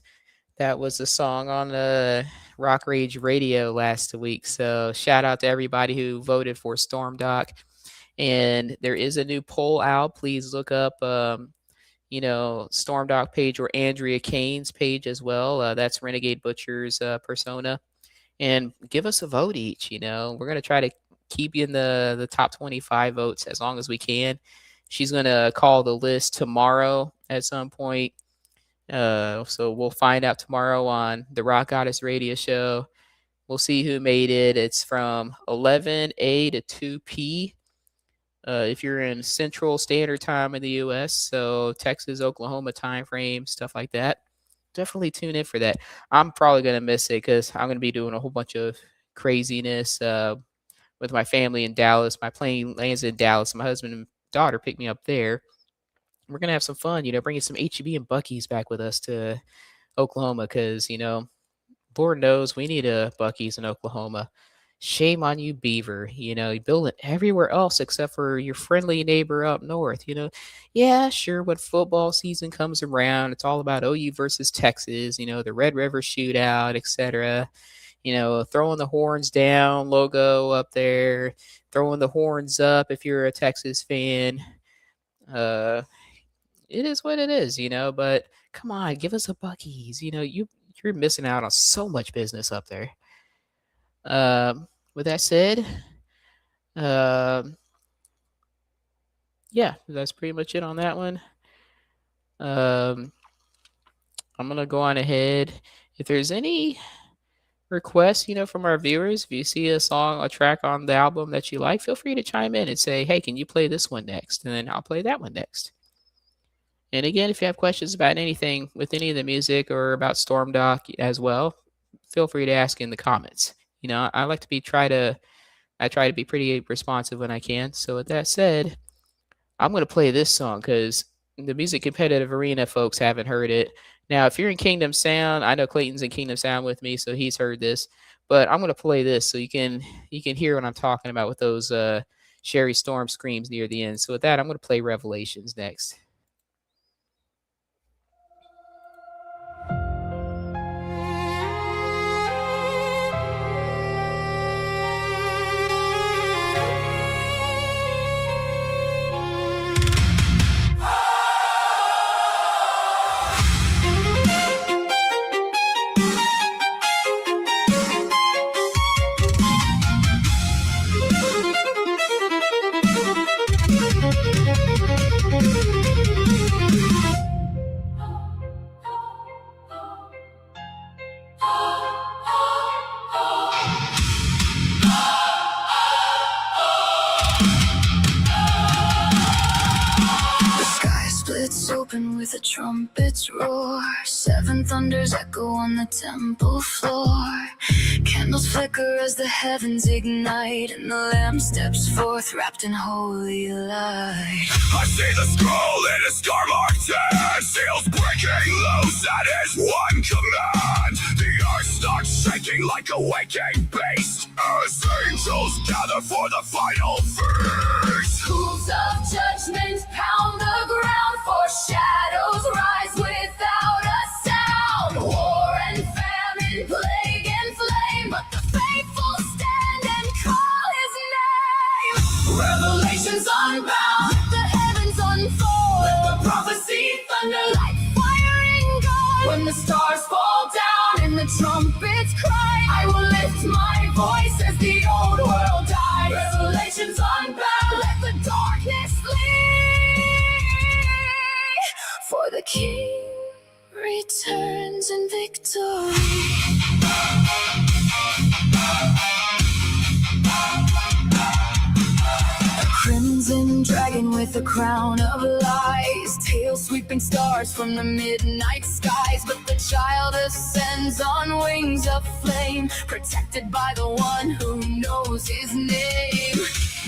That was the song on the Rock Rage Radio last week. So shout out to everybody who voted for Stormdok. And there is a new poll out. Please look up, Stormdok page or Andrea Kane's page as well. That's Renegade Butcher's persona. And give us a vote each. We're going to try to keep you in the top 25 votes as long as we can. She's going to call the list tomorrow at some point. So we'll find out tomorrow on the Rock Goddess Radio Show. We'll see who made it. It's from 11 A to 2 P. If you're in Central Standard Time in the U.S., so Texas, Oklahoma time frame, stuff like that. Definitely tune in for that. I'm probably going to miss it because I'm going to be doing a whole bunch of craziness with my family in Dallas. My plane lands in Dallas. My husband and daughter picked me up there. We're going to have some fun, bringing some HEB and Buc-ee's back with us to Oklahoma because, Lord knows we need a Buc-ee's in Oklahoma. Shame on you, Beaver. You build it everywhere else except for your friendly neighbor up north. Yeah, sure, when football season comes around, it's all about OU versus Texas, the Red River Shootout, etc. Throwing the horns down logo up there, throwing the horns up if you're a Texas fan. It is what it is, but come on, give us a Buc-ee's. You're missing out on so much business up there. With that said, yeah, that's pretty much it on that one. I'm going to go on ahead. If there's any requests, from our viewers, if you see a track on the album that you like, feel free to chime in and say, hey, can you play this one next? And then I'll play that one next. And again, if you have questions about anything with any of the music or about Stormdok as well, feel free to ask in the comments. I like to try to be pretty responsive when I can. So with that said, I'm going to play this song because the Music Competitive Arena folks haven't heard it. Now, if you're in Kingdom Sound, I know Clayton's in Kingdom Sound with me, so he's heard this. But I'm going to play this so you can hear what I'm talking about with those Sherry Storm screams near the end. So with that, I'm going to play Revelations next. with a trumpet's roar. Seven thunders echo on the temple floor. Candles flicker as the heavens ignite, and the Lamb steps forth wrapped in holy light. I see the scroll in a scar-marked hand, seals breaking loose at his one command. The earth starts shaking like a waking beast as angels gather for the final feast. Hooves of judgment pound the ground, for shadows rise without a sound. War and famine, plague and flame, but the faithful stand and call his name. Revelations unbound, let the heavens unfold. Let the prophecy thunder like firing gold. When the stars fall down and the trumpets cry, I will lift my voice as the old world dies. Revelations unbound, let the darkness flee. For the King returns in victory. Crimson dragon with a crown of lies, tail sweeping stars from the midnight skies. But the child ascends on wings of flame, protected by the one who knows his name.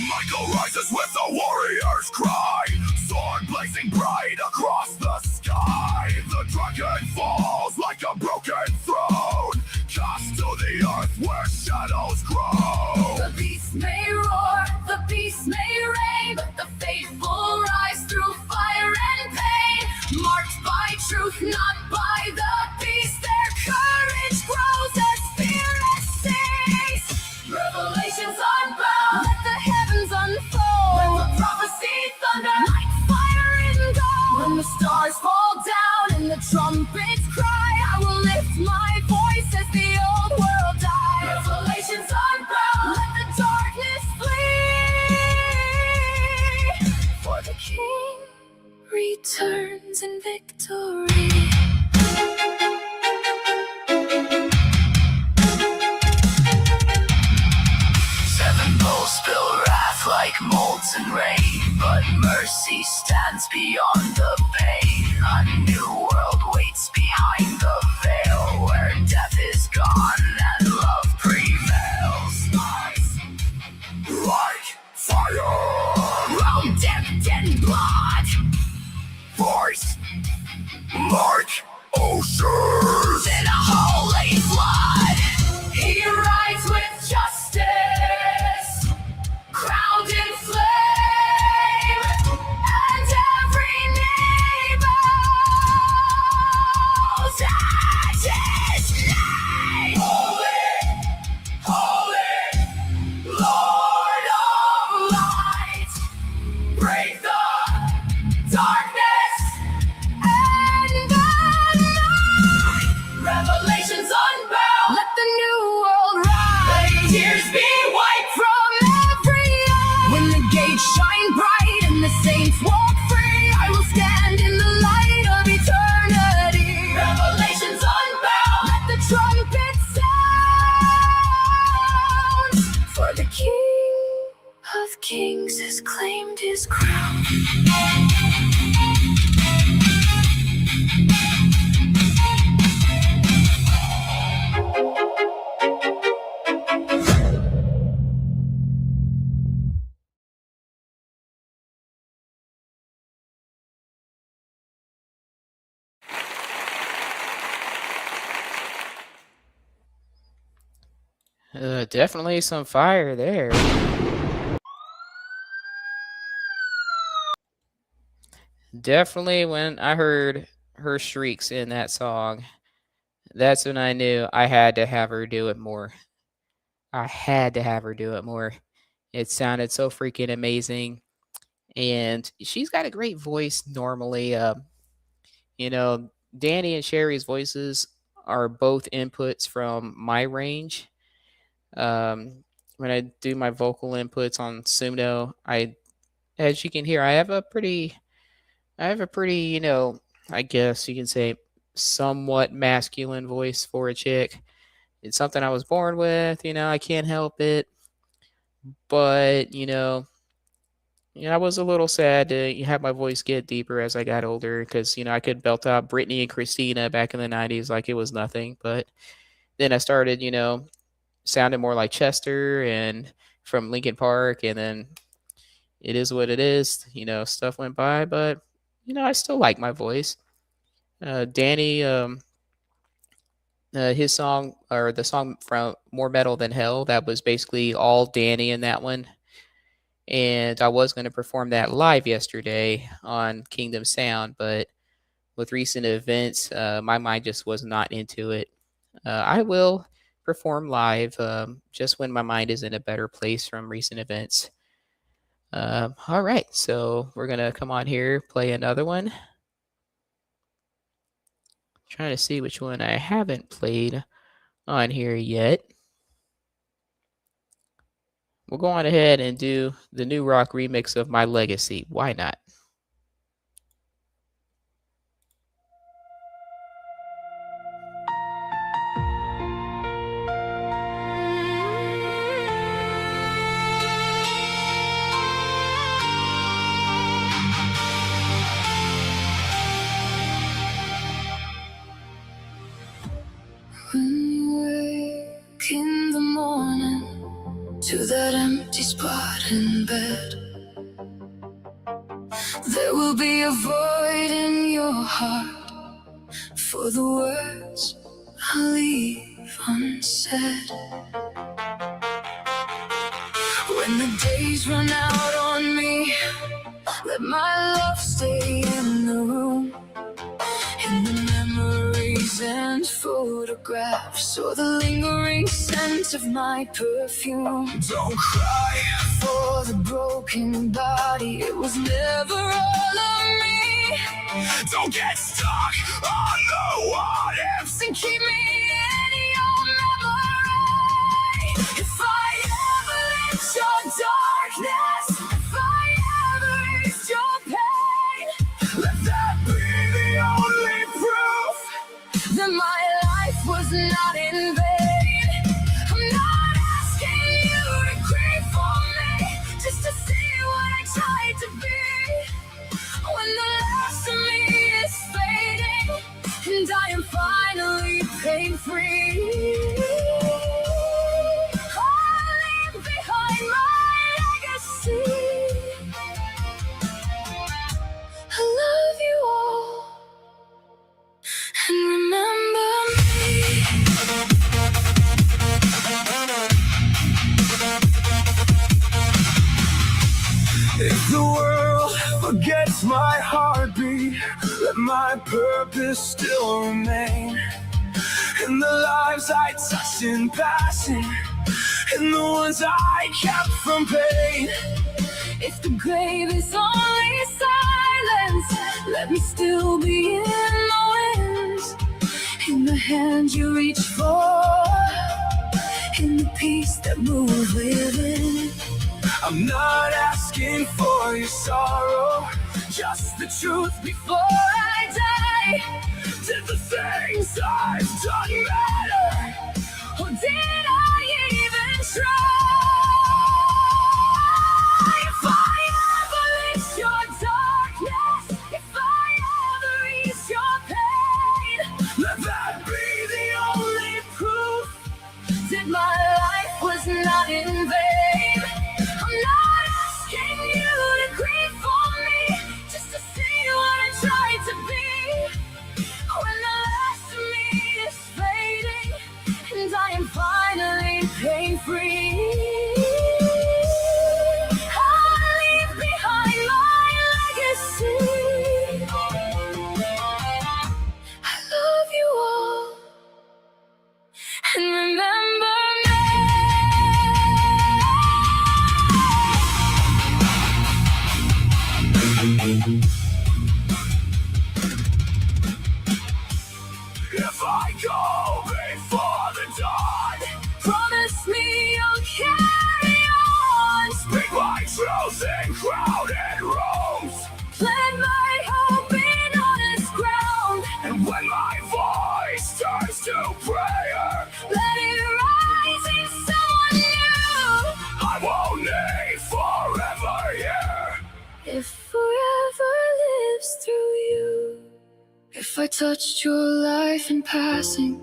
Michael rises with a warrior's cry, sword blazing bright across the sky. The dragon falls like a broken throne, cast to the earth where shadows grow. The beast may roar, the beast may reign, but the faithful rise through fire and pain. Marked by truth, not by the beast, their courage grows as spirit sings. Revelations unbound, let the heavens unfold. Let the prophecy thunder like fire and gold. When the stars fall down and the trumpets cry, I will lift my voice as the old world dies. Revelations unbound, let the darkness flee. For the King returns in victory. Seven bowls spill wrath like molten rain, but mercy stands beyond the pain. A new world waits behind the veil, where death is gone and love prevails. Eyes like fire, Round death and blood, voice like oceans. in a holy flood, he rides with justice, crowned in flame, and every knee bows at his name. Holy, holy, Lord of light, break the darkness and the night. Revelations unbound, let the new world rise. Let tears be wiped from every eye. When the gates shine bright and the saints walk free, I will stand in the light of eternity. Revelations unbound, let the trumpet sound. For the King of Kings has claimed his crown. Definitely some fire there. Definitely when I heard her shrieks in that song, that's when I knew I had to have her do it more. I had to have her do it more. It sounded so freaking amazing. And she's got a great voice normally. You know, Danny and Sherry's voices are both inputs from my range. When I do my vocal inputs on Suno, as you can hear, I have a pretty, I guess you can say somewhat masculine voice for a chick. It's something I was born with, I can't help it. But, I was a little sad to have my voice get deeper as I got older because, I could belt out Britney and Christina back in the 90s like it was nothing. But then I started, sounding more like Chester and from Linkin Park. And then it is what it is. Stuff went by. But, I still like my voice. Danny, his song or the song from More Metal Than Hell, that was basically all Danny in that one. And I was going to perform that live yesterday on Kingdom Sound, but with recent events, my mind just was not into it. I will perform live just when my mind is in a better place from recent events. All right, so we're going to come on here, play another one. Trying to see which one I haven't played on here yet. We'll go on ahead and do the new rock remix of My Legacy. Why not? When you wake in the morning to that empty spot in bed, there will be a void in your heart for the words I leave unsaid. When the days run out on me, let my love stay in the room, in the memories and photographs, or the lingering scent of my perfume. Don't cry for the broken body, it was never all of me. Don't get stuck on the what ifs and keep me in your memory. If I ever lit your darkness, if I ever eased your pain, let that be the only proof that my life was not in vain. I'm not asking you to grieve for me, just to see what I tried to be. When the last of me is fading, and I am finally pain-free, I'll leave behind my legacy. I love you all, and remember me. If the world forgets my heartbeat, let my purpose still remain. In the lives I touched in passing, and the ones I kept from pain. If the grave is only silence, let me still be in the winds, in the hand you reach for, in the peace that moves within. I'm not asking for your sorrow, just the truth before I die. Did the things I've done matter, or did I even try? If I ever lit your darkness, if I ever eased your pain, let that be the only proof that my life was not in vain. I'm not asking you to grieve for me, just to see what I tried to be. When the last of me is fading, and I am finally pain-free, I'll leave behind my legacy. I love you all, and remember me. If I go before the dawn, promise me you'll carry touched your life in passing,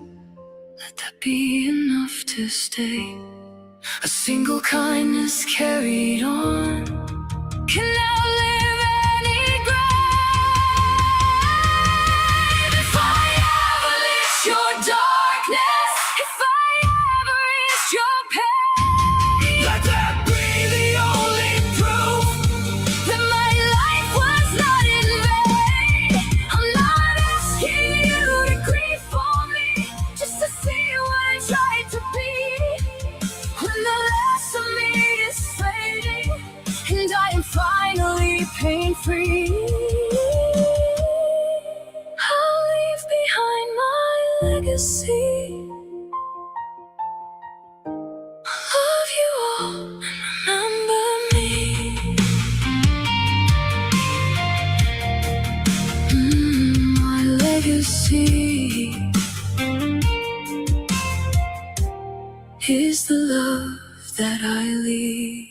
let that be enough to stay. A single kindness carried on can outlive any grave. If I ever lit your darkness, if I ever eased your pain, let that be the only proof that my life was not in vain. I'm not asking you to grieve for me, just to see what I tried to be. When the last of me is fading and I am finally pain-free, I'll leave behind my legacy. Love you all and remember me. My legacy is the love that I leave.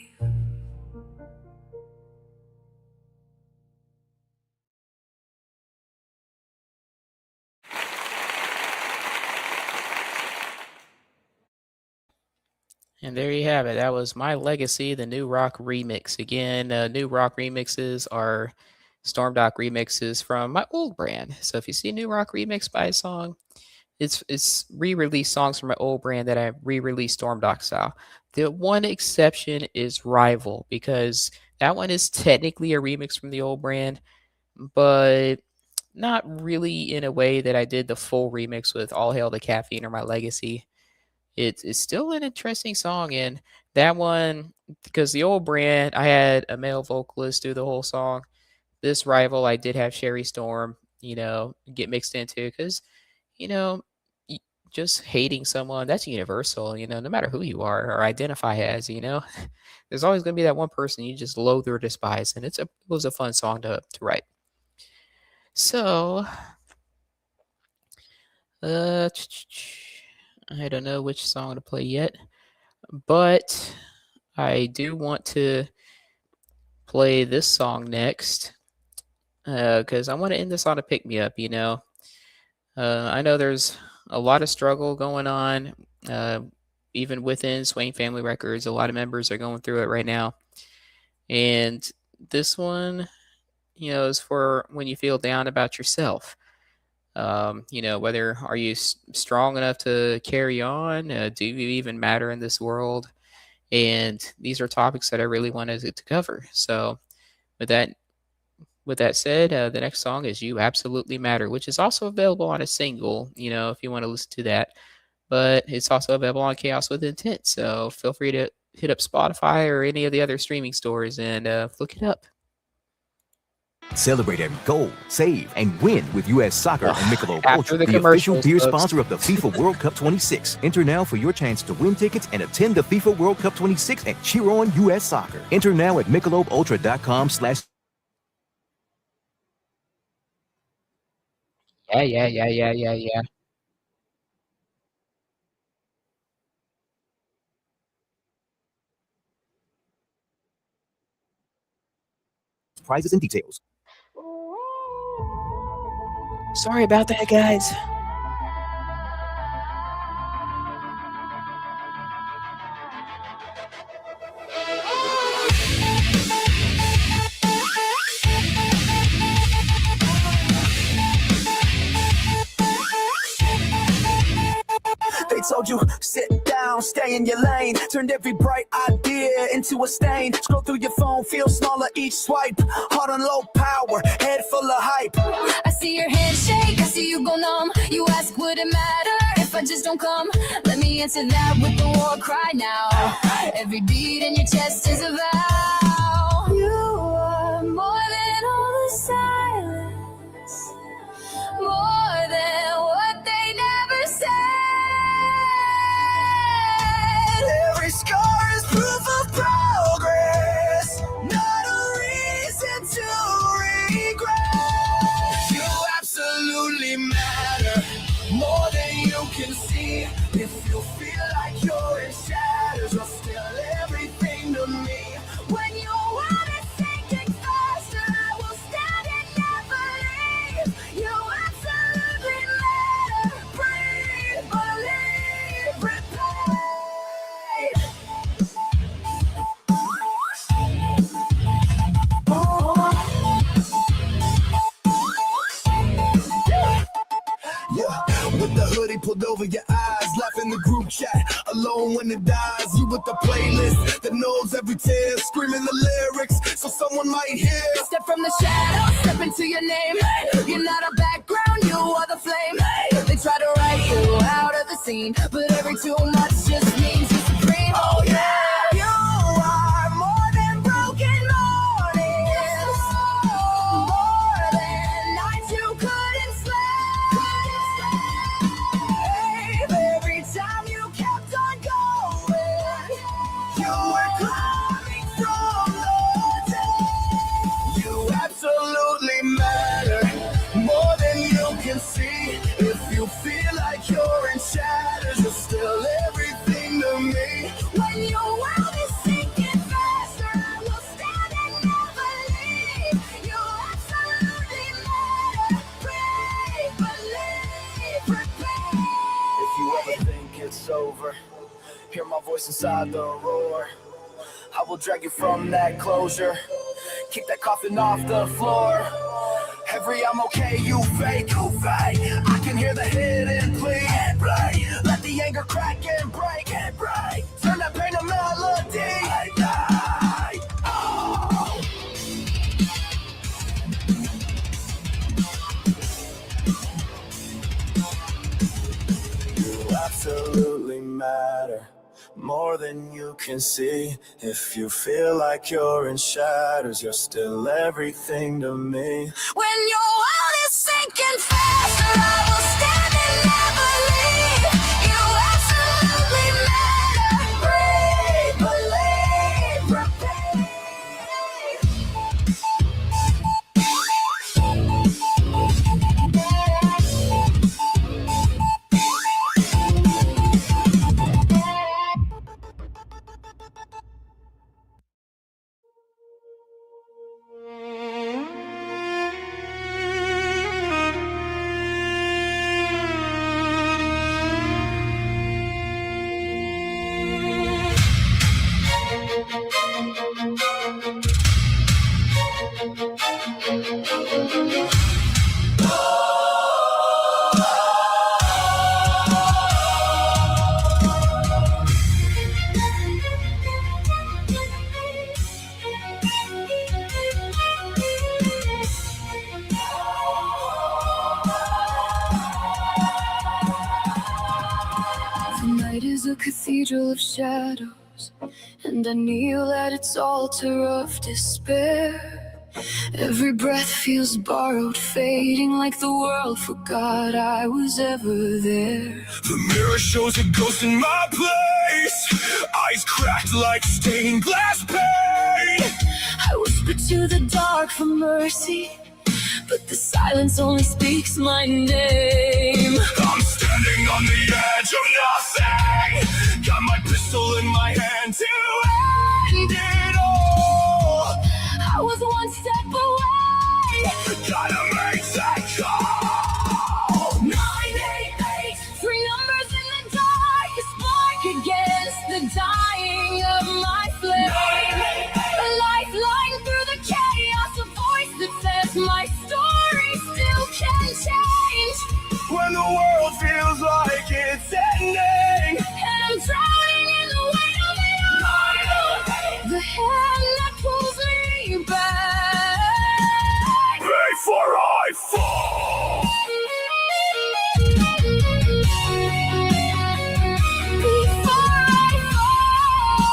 And there you have it. That was My Legacy, the New Rock remix. Again, New Rock remixes are Stormdok remixes from my old brand. So if you see a New Rock remix by a song, it's re-released songs from my old brand that I re-released Stormdok style. The one exception is Rival, because that one is technically a remix from the old brand, but not really in a way that I did the full remix with All Hail the Caffeine or My Legacy. It's still an interesting song, and that one, because the old brand, I had a male vocalist do the whole song. This Rival, I did have Sherry Storm, get mixed into, because, you know, just hating someone, that's universal, no matter who you are or identify as, there's always going to be that one person you just loathe or despise, and it was a fun song to write. So, I don't know which song to play yet, but I do want to play this song next, because I want to end this on a pick-me-up, I know there's a lot of struggle going on, even within Swain Family Records. A lot of members are going through it right now. And this one, is for when you feel down about yourself. Whether are you strong enough to carry on? Do you even matter in this world? And these are topics that I really wanted to cover. So with that said, the next song is You Absolutely Matter, which is also available on a single, if you want to listen to that. But it's also available on Chaos with Intent. So feel free to hit up Spotify or any of the other streaming stores and look it up. Celebrate every goal, save, and win with U.S. Soccer and Michelob After Ultra, the the official commercials, beer folks. sponsor of the FIFA World Cup 26. Enter now for your chance to win tickets and attend the FIFA World Cup 26 and cheer on U.S. Soccer. Enter now at MichelobUltra.com/ Yeah. prizes and details. Sorry about that, guys. They told you, sit down, stay in your lane. Turned every bright idea into a stain. Scroll through your phone, feel smaller each swipe. Heart on low power, head full of hype. I see your head shake, I see you go numb. You ask, would it matter if I just don't come? Let me answer that with the war cry now. Every beat in your chest is a vow. You are more than all the silence, more than what they never said. Every scar is proof of progress, not a reason to regret. You absolutely matter, more than you can see. If you feel like you're in shadows, you're still everything to me. When your world is sinking faster, I will stand and never leave. You absolutely alone when it dies. You with the playlist that knows every tear, screaming the lyrics so someone might hear. Step from the shadows, step into your name. You're not a background, you are the flame. They try to write you out of the scene, but every too much just means you're supreme. Oh yeah! You are more than broken mornings, more than nights you couldn't sleep. Every time you kept on going, you were climbing from the dead. You absolutely matter, more than you can see. If you feel like you're in shatters, you're still everything to me. When your world is sinking faster, I will stand and never leave. You absolutely matter. Breathe, believe, prepare. If you ever think it's over, hear my voice inside the roar. I will drag you from that closure, kick that coffin off the floor. Every I'm okay, you fake, I can hear the hidden plea and play. Let the anger crack and break, turn that pain to melody. Oh. You absolutely matter, more than you can see. If you feel like you're in shatters, you're still everything to me. When your world is sinking faster, I will stand and never leave. You absolutely matter. Breathe, believe, repeat. The night is a cathedral of shadows, and I kneel at its altar of despair. Every breath feels borrowed, fading like the world forgot I was ever there. The mirror shows a ghost in my place, eyes cracked like stained glass pane. I whisper to the dark for mercy, but the silence only speaks my name. I'm standing on the edge of nothing, got my pistol in my hand to end it all. I was one step away. Gotta make that call. 988, three numbers in the dark, a spark against the dying of my flame. A lifeline through the chaos, a voice that says my story still can change. When the world feels like it's ending, And I'm drowning in the weight of it all. The hand that pulls me back. before I fall. Before I fall.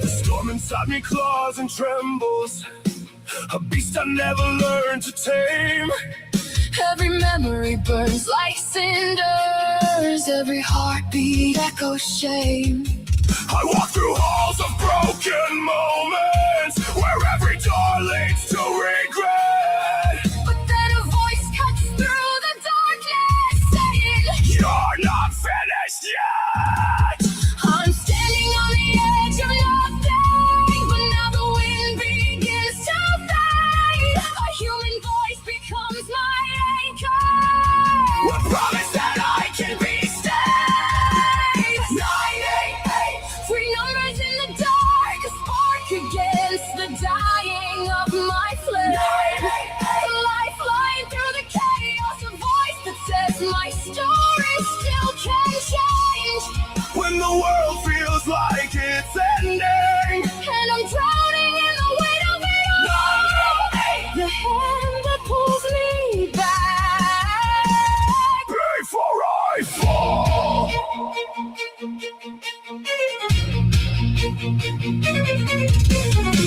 The storm inside me claws and trembles, a beast I never learned to tame. Every memory burns like cinders, every heartbeat echoes shame. I walk through halls of broken moments, where every door leads to regret. But then a voice cuts through the darkness, saying, You're not finished yet. I'm standing on the edge of nothing, but now the wind begins to fade. A human voice becomes my anchor. I promise that I can be stayed. 988, three numbers in the dark, a spark against my story still can change. When the world feels like it's ending, And I'm drowning in the weight of it all. The hand that pulls me back. before I fall.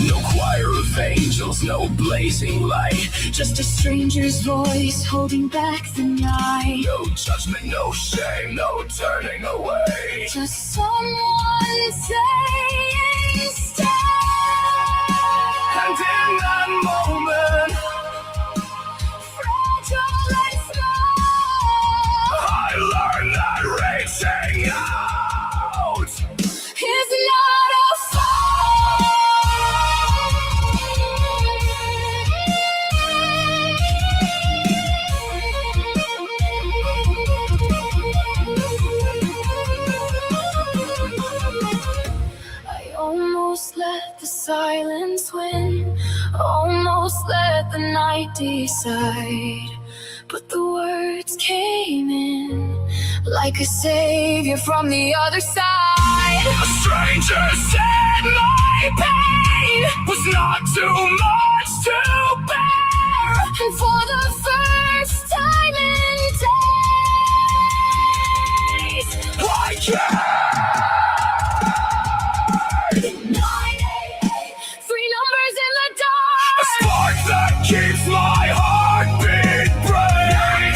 No choir of angels, no blazing light. Just a stranger's voice holding back the night. No judgment, no shame, no turning away. Just someone saying stay. And in that moment, Fragile and small I learned that reaching out is not a I almost let the silence win, almost let the night decide. But the words came in like a savior from the other side. a stranger said my pain was not too much to bear. And for the first time in days, I cared. 988, three numbers in the A dark. spark that keeps my heartbeat brave.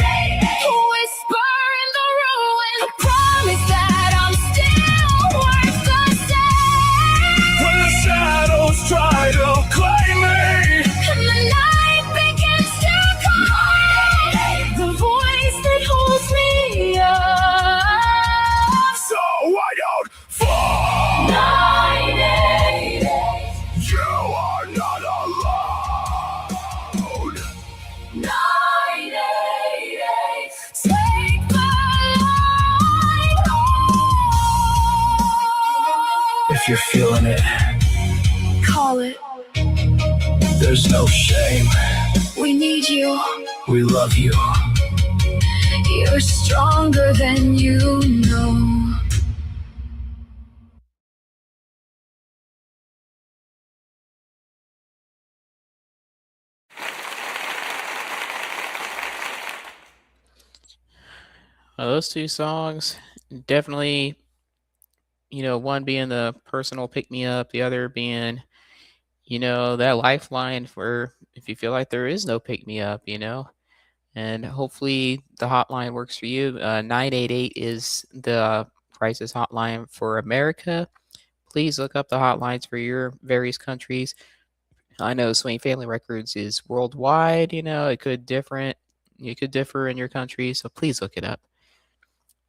Whisper in the ruin, a promise that I'm still worth the same. When the shadows try to claim me, And the night begins to call, the voice that holds me up. so I don't fall. 988, You are not alone. 988, take the light home. If you're feeling it, Call it, there's no shame. we need you. We love you. You're stronger than you know. Well, those two songs definitely, one being the personal pick me up, the other being, that lifeline for if you feel like there is no pick me up, and hopefully the hotline works for you. 988 is the crisis hotline for America. Please look up the hotlines for your various countries. I know Swain Family Records is worldwide. It could differ in your country, so please look it up.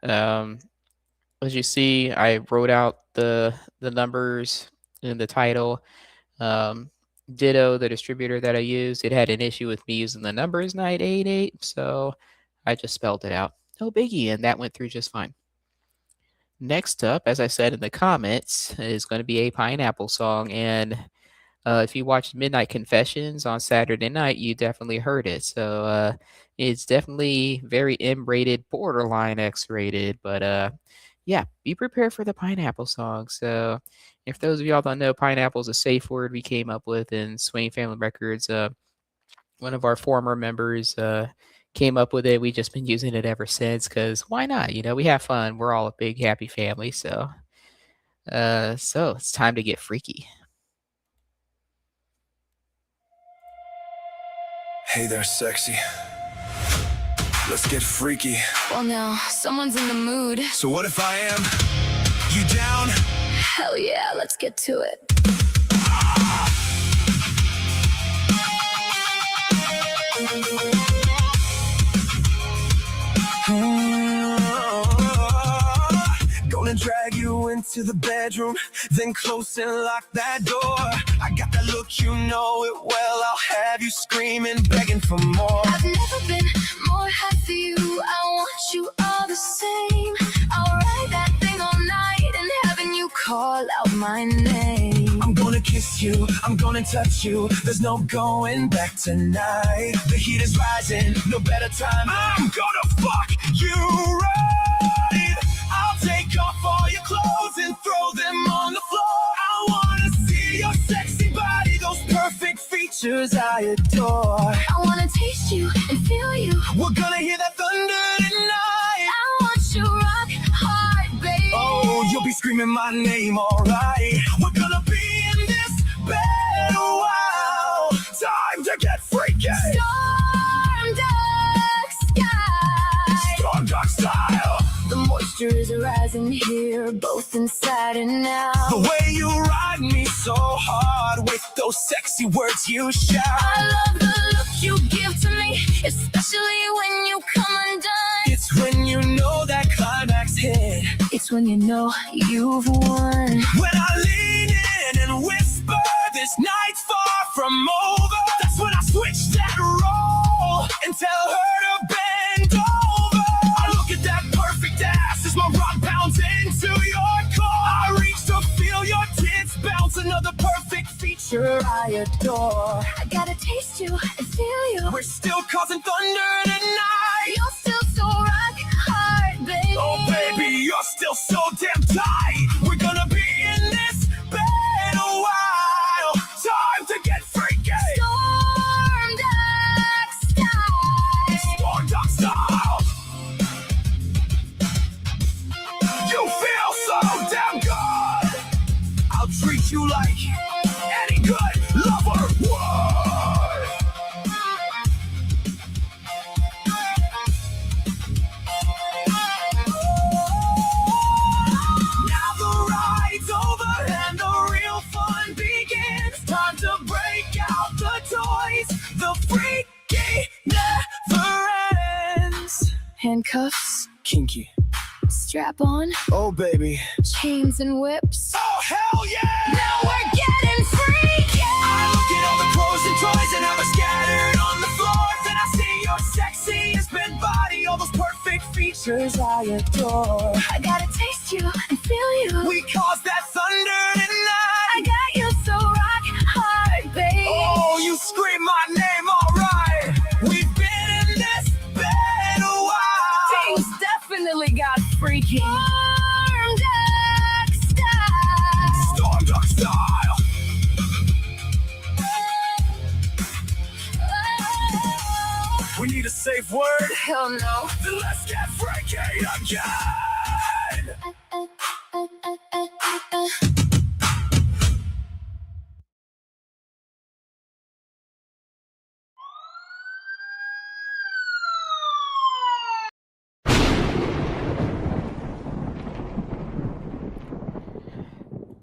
As you see, I wrote out the numbers in the title. Ditto, the distributor that I used, it had an issue with me using the numbers 988, so I just spelled it out. No biggie, and that went through just fine. Next up, as I said in the comments, is going to be a Pineapple song, and if you watched Midnight Confessions on Saturday night, you definitely heard it. So it's definitely very M-rated, borderline X-rated, but yeah, be prepared for the Pineapple song. So if those of y'all don't know, pineapple is a safe word we came up with in Swain Family Records. One of our former members came up with it. We just been using it ever since because why not? We have fun. We're all a big happy family. So it's time to get freaky. Hey there, sexy. Let's get freaky. Well, now, someone's in the mood. So what if I am? You down? Hell yeah, let's get to it. Gonna drag you into the bedroom, then close and lock that door. I got that look, you know it well. I'll have you screaming, begging for more. I've never been more hot for you. I want you all the same. I'll ride that thing all night and having you call out my name. I'm gonna kiss you, I'm gonna touch you. There's no going back tonight. The heat is rising, no better time. I'm gonna fuck you I adore. I wanna taste you and feel you. We're gonna hear that thunder tonight. I want you rock hard, baby. Oh, you'll be screaming my name, alright. We're gonna be in this bed a while. Time to get freaky. Stormdok sky. Stormdok style. The moisture is rising here, both inside and out. The way you ride me so hard with those sexy words you shout. I love the look you give to me, especially when you come undone. It's when you know that climax hit. It's when you know you've won. When I lean in and whisper, this night's far from over. That's when I switch that role and tell her to bend over. I look at that perfect ass as my rock pounds into your core. I reach to feel your tits bounce, another perfect feature I adore. I gotta taste you and feel you. We're still causing thunder tonight. You're still so rock hard, baby. Oh baby, you're still so damn tight. We're gonna be in this bed a while. Time to get freaky. Stormdok style. Stormdok style. You feel so damn good. I'll treat you like any good lover would. Now the ride's over and the real fun begins. Time to break out the toys. The freaky never ends. Handcuffs, Kinky. strap on, Oh baby. chains and whips. Oh hell yeah! Now we're getting freaky. I look at all the clothes and toys and have her scattered on the floor. Then I see your sexy as bent body, all those perfect features I adore. I gotta taste you and feel you. We cause that thunder I tonight. got you so rock hard, baby. Oh, you scream my name, alright. We've been in this bed a while. Things definitely got freaky. Stormdok style. Stormdok style. We need a safe word. Hell no. Then let's get freaky again.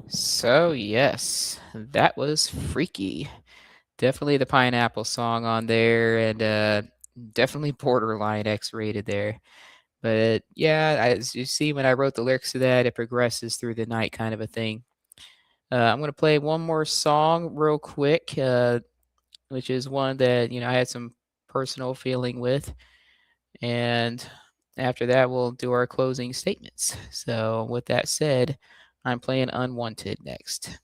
So yes, that was freaky. Definitely the pineapple song on there, and definitely borderline X-rated there. But yeah, as you see, when I wrote the lyrics to that, it progresses through the night, kind of a thing. I'm gonna play one more song real quick, which is one that I had some personal feeling with, and after that, we'll do our closing statements. So with that said, I'm playing Unwanted next.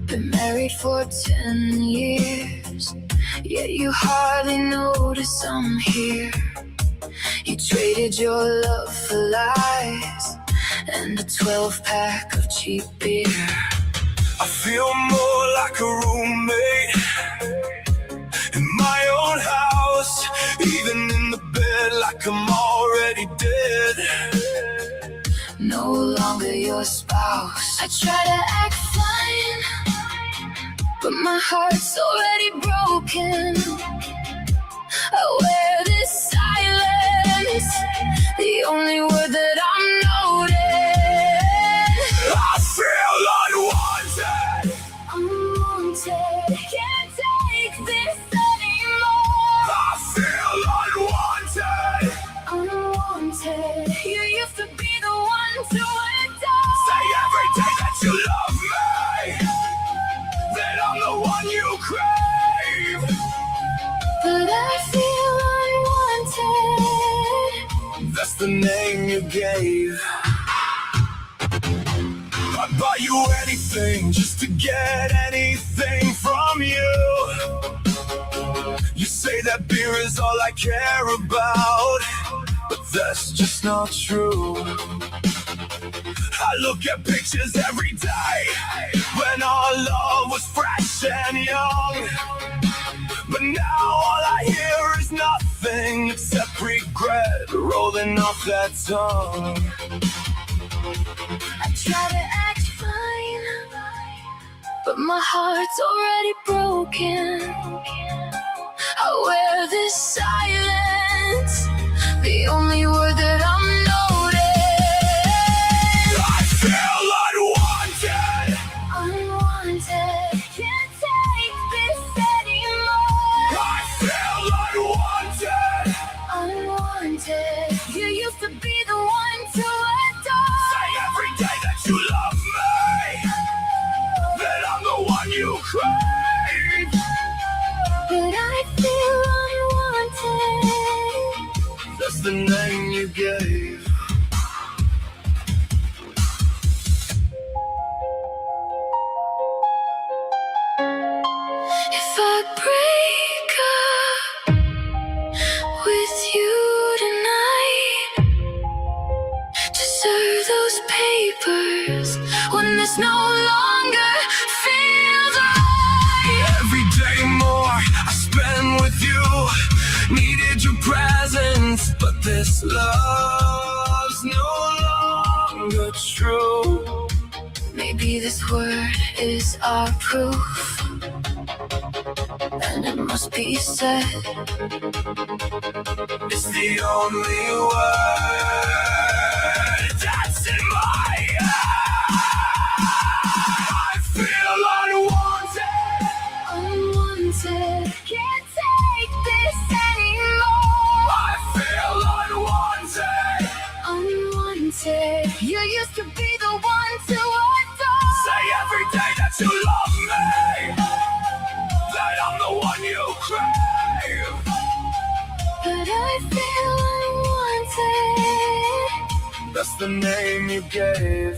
Been married for 10 years, yet you hardly notice I'm here. You traded your love for lies and a 12-pack of cheap beer. I feel more like a roommate in my own house, even in the bed like I'm already dead. No longer your spouse. I try to act fine, but my heart's already broken. I wear this silence, the only word that I'm noted. I feel unwanted. That's the name you gave. I'd buy you anything just to get anything from you. You say that beer is all I care about, but that's just not true. I look at pictures every day when our love was fresh and young, but now all I hear is nothing except regret rolling off that tongue. I try to act fine, but my heart's already broken. I wear this silence, the only word that I'm noticed. I feel unwanted. Unwanted, can't take this anymore. I feel unwanted. Unwanted, you used to be the one to adore. Say every day that you love me, that I'm the one you crave. But I feel unwanted. That's the name you gave. If I break up with you tonight, to serve those papers when this no longer feels right. Every day more I spend with you, needed your presence, but this love's no longer true. Maybe this word is our proof, and it must be said. It's the only word that's in my head. I feel unwanted. Unwanted, can't take this anymore. I feel unwanted. Unwanted, you used to be the one to adore. Say every day that you love me, that I'm the one you crave. But I feel unwanted. That's the name you gave.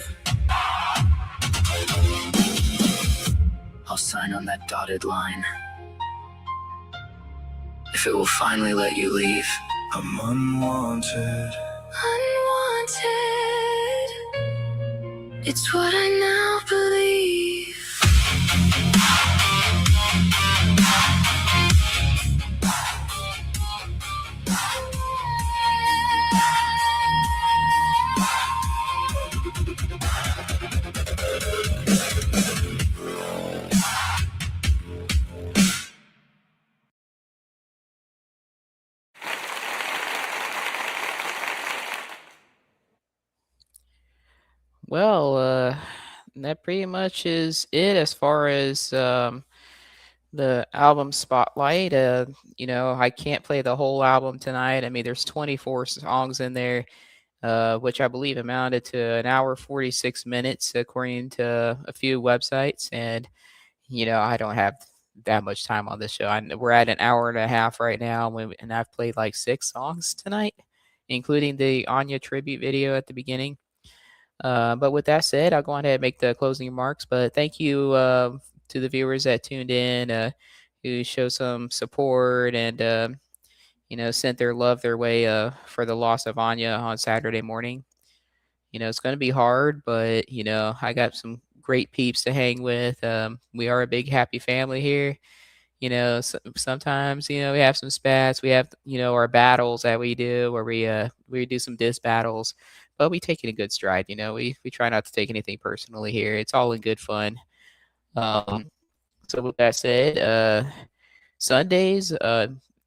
I'll sign on that dotted line, if it will finally let you leave. I'm unwanted. Unwanted, it's what I now believe. Well, that pretty much is it as far as the album spotlight. I can't play the whole album tonight. I mean, there's 24 songs in there, which I believe amounted to an hour 46 minutes, according to a few websites. And I don't have that much time on this show. We're at an hour and a half right now, and I've played like 6 songs tonight, including the Anya tribute video at the beginning. But with that said, I'll go on ahead and make the closing remarks. But thank you to the viewers that tuned in, who showed some support and sent their love their way for the loss of Anya on Saturday morning. It's going to be hard, but I got some great peeps to hang with. We are a big happy family here. Sometimes we have some spats. We have our battles that we do where we do some diss battles. But we take it in good stride, we try not to take anything personally here. It's all in good fun. So with that said, Sundays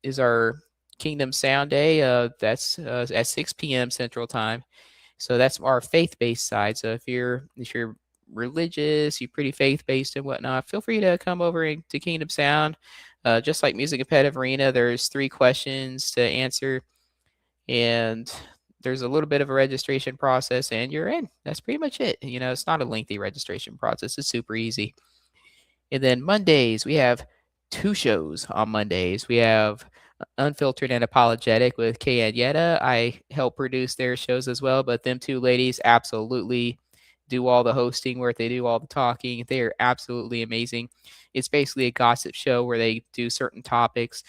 is our Kingdom Sound Day. That's at 6 p.m. Central Time. So that's our faith-based side. So if you're religious, you're pretty faith-based and whatnot, feel free to come over to Kingdom Sound. Just like Music Competitive Arena, there's 3 questions to answer. And there's a little bit of a registration process and you're in. That's pretty much it. It's not a lengthy registration process. It's super easy. And then Mondays, we have 2 shows on Mondays. We have Unfiltered and Apologetic with Kay and Yetta. I help produce their shows as well, but them two ladies absolutely do all the hosting work. They do all the talking. They are absolutely amazing. It's basically a gossip show where they do certain topics.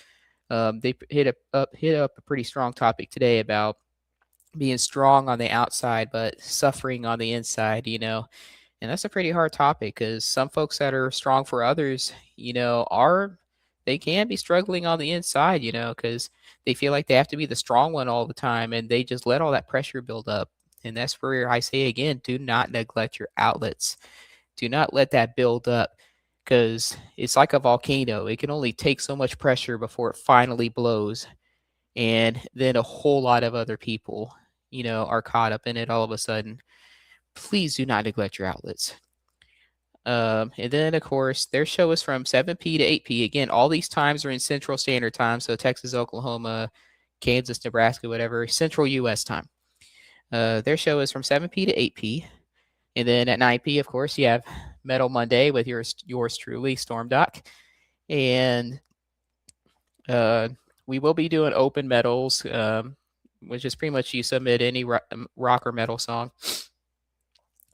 They hit up a pretty strong topic today about being strong on the outside but suffering on the inside. And that's a pretty hard topic because some folks that are strong for others, they can be struggling on the inside, because they feel like they have to be the strong one all the time and they just let all that pressure build up. And that's where I say again, do not neglect your outlets. Do not let that build up because it's like a volcano. It can only take so much pressure before it finally blows. And then a whole lot of other people, are caught up in it all of a sudden. Please do not neglect your outlets. And then, of course, their show is from 7 p. to 8 p. Again, all these times are in Central Standard Time. So Texas, Oklahoma, Kansas, Nebraska, whatever, Central U.S. time. Their show is from 7 p. to 8 p. And then at 9 p., of course, you have Metal Monday with yours truly, Stormdok. And we will be doing open metals, which is pretty much you submit any rock or metal song.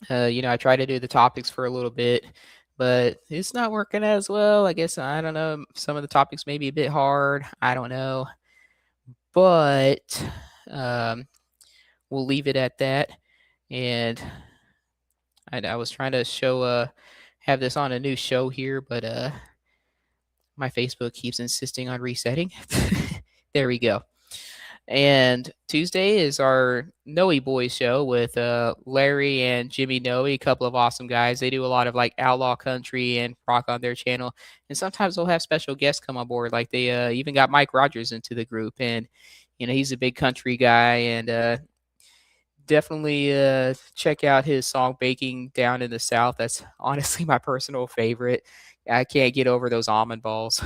I try to do the topics for a little bit, but it's not working as well. I guess, I don't know. Some of the topics may be a bit hard. I don't know. But we'll leave it at that. And I was trying to have this on a new show here, but my Facebook keeps insisting on resetting. There we go. And Tuesday is our Noe Boys show with Larry and Jimmy Noe, a couple of awesome guys. They do a lot of like outlaw country and rock on their channel. And sometimes they'll have special guests come on board. Like they even got Mike Rogers into the group. And, he's a big country guy. And definitely check out his song Baking Down in the South. That's honestly my personal favorite. I can't get over those almond balls.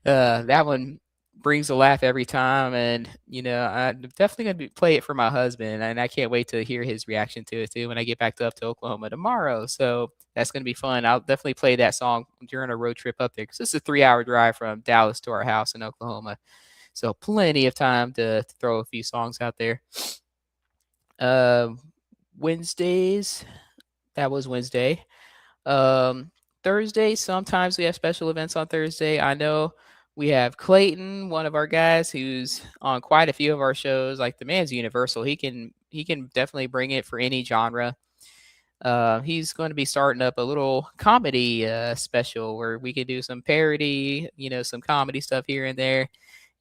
That one brings a laugh every time, and I'm definitely gonna play it for my husband, and I can't wait to hear his reaction to it too when I get back up to Oklahoma tomorrow. So that's gonna be fun. I'll definitely play that song during a road trip up there because this is a 3-hour drive from Dallas to our house in Oklahoma, so plenty of time to throw a few songs out there. Wednesdays, that was Wednesday. Thursday, sometimes we have special events on Thursday. I know we have Clayton, one of our guys who's on quite a few of our shows. Like the man's universal. He can definitely bring it for any genre. He's going to be starting up a little comedy special where we can do some parody, some comedy stuff here and there.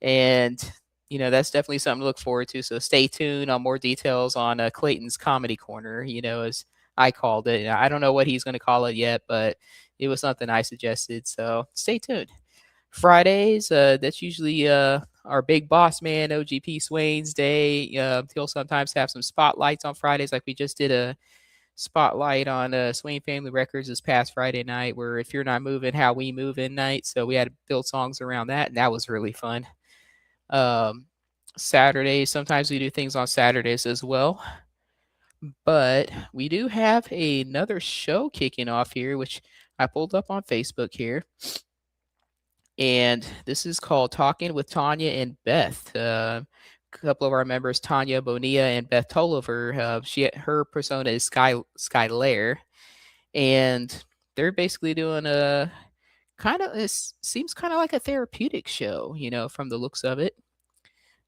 And, that's definitely something to look forward to. So stay tuned on more details on Clayton's Comedy Corner, as I called it. I don't know what he's going to call it yet, but it was something I suggested. So stay tuned. Fridays, that's usually our big boss man, OGP Swain's day. He'll sometimes have some spotlights on Fridays, like we just did a spotlight on Swain Family Records this past Friday night, where If You're Not Moving, How We Move in night. So we had to build songs around that, and that was really fun. Saturdays, sometimes we do things on Saturdays as well. But we do have another show kicking off here, which I pulled up on Facebook here. And this is called Talking with Tanya and Beth. A couple of our members, Tanya Bonilla and Beth Tolliver, her persona is Skylair. And they're basically doing it seems kind of like a therapeutic show, from the looks of it.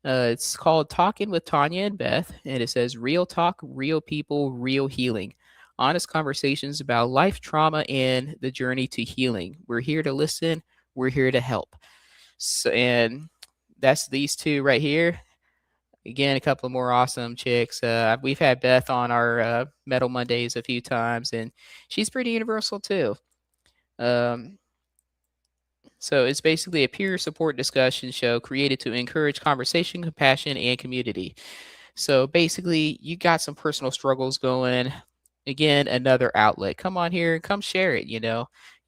It's called Talking with Tanya and Beth, and it says real talk, real people, real healing. Honest conversations about life, trauma, and the journey to healing. We're here to listen. We're here to help. So, and that's these two right here. Again, a couple of more awesome chicks. We've had Beth on our Metal Mondays a few times, and she's pretty universal too. So it's basically a peer support discussion show created to encourage conversation, compassion, and community. So basically, you got some personal struggles going. Again, another outlet. Come on here and come share it. You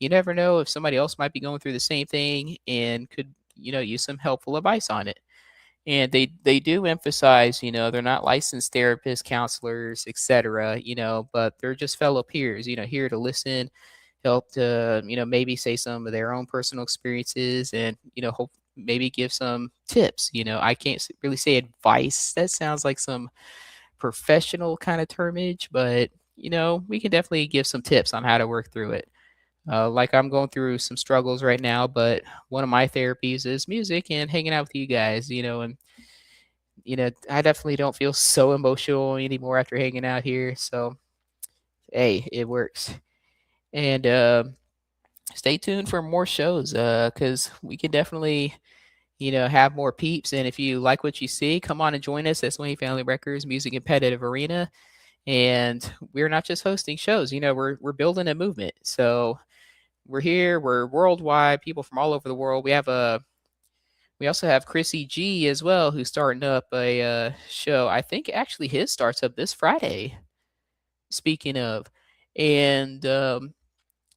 never know if somebody else might be going through the same thing and could, use some helpful advice on it. And they do emphasize, they're not licensed therapists, counselors, etc., but they're just fellow peers, here to listen, help to, maybe say some of their own personal experiences and, hope maybe give some tips. I can't really say advice. That sounds like some professional kind of termage, but, we can definitely give some tips on how to work through it. Like I'm going through some struggles right now, but one of my therapies is music and hanging out with you guys, and I definitely don't feel so emotional anymore after hanging out here. So, hey, it works. And stay tuned for more shows because we can definitely, have more peeps. And if you like what you see, come on and join us at Swing Family Records Music Competitive Arena. And we're not just hosting shows, we're building a movement. So we're here, we're worldwide, people from all over the world. We also have Chrissy G as well, who's starting up a show. I think actually his starts up this Friday. Speaking of, and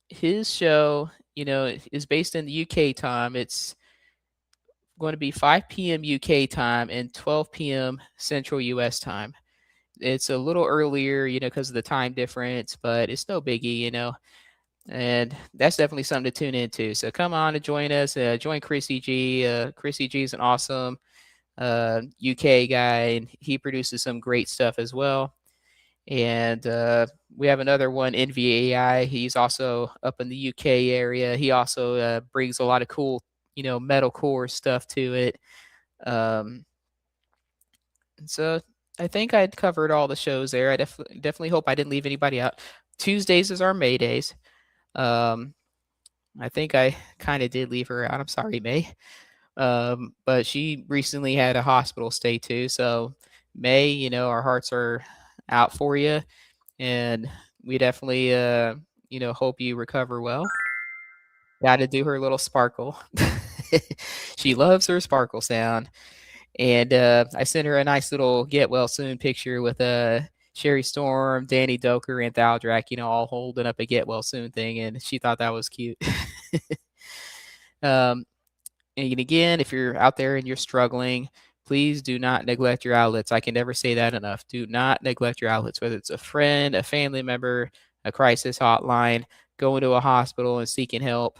his show, is based in the UK time. It's going to be 5 p.m. UK time and 12 p.m. Central US time. It's a little earlier, because of the time difference, but it's no biggie. And that's definitely something to tune into. So come on and join us. Join Chrissy G. Chrissy G is an awesome UK guy, and he produces some great stuff as well. And we have another one, NVAI. He's also up in the UK area. He also brings a lot of cool, metalcore stuff to it. So I think I'd covered all the shows there. I definitely hope I didn't leave anybody out. Tuesdays is our May days. I think I kind of did leave her out. I'm sorry, May. But she recently had a hospital stay too. So May, our hearts are out for you, and we definitely, hope you recover well. Got to do her little sparkle. She loves her sparkle sound. And I sent her a nice little get well soon picture with Sherry Storm, Danny Doker, and Thaldrak, all holding up a get well soon thing, and she thought that was cute. And again, if you're out there and you're struggling, please do not neglect your outlets. I can never say that enough. Do not neglect your outlets, whether it's a friend, a family member, a crisis hotline, going to a hospital and seeking help.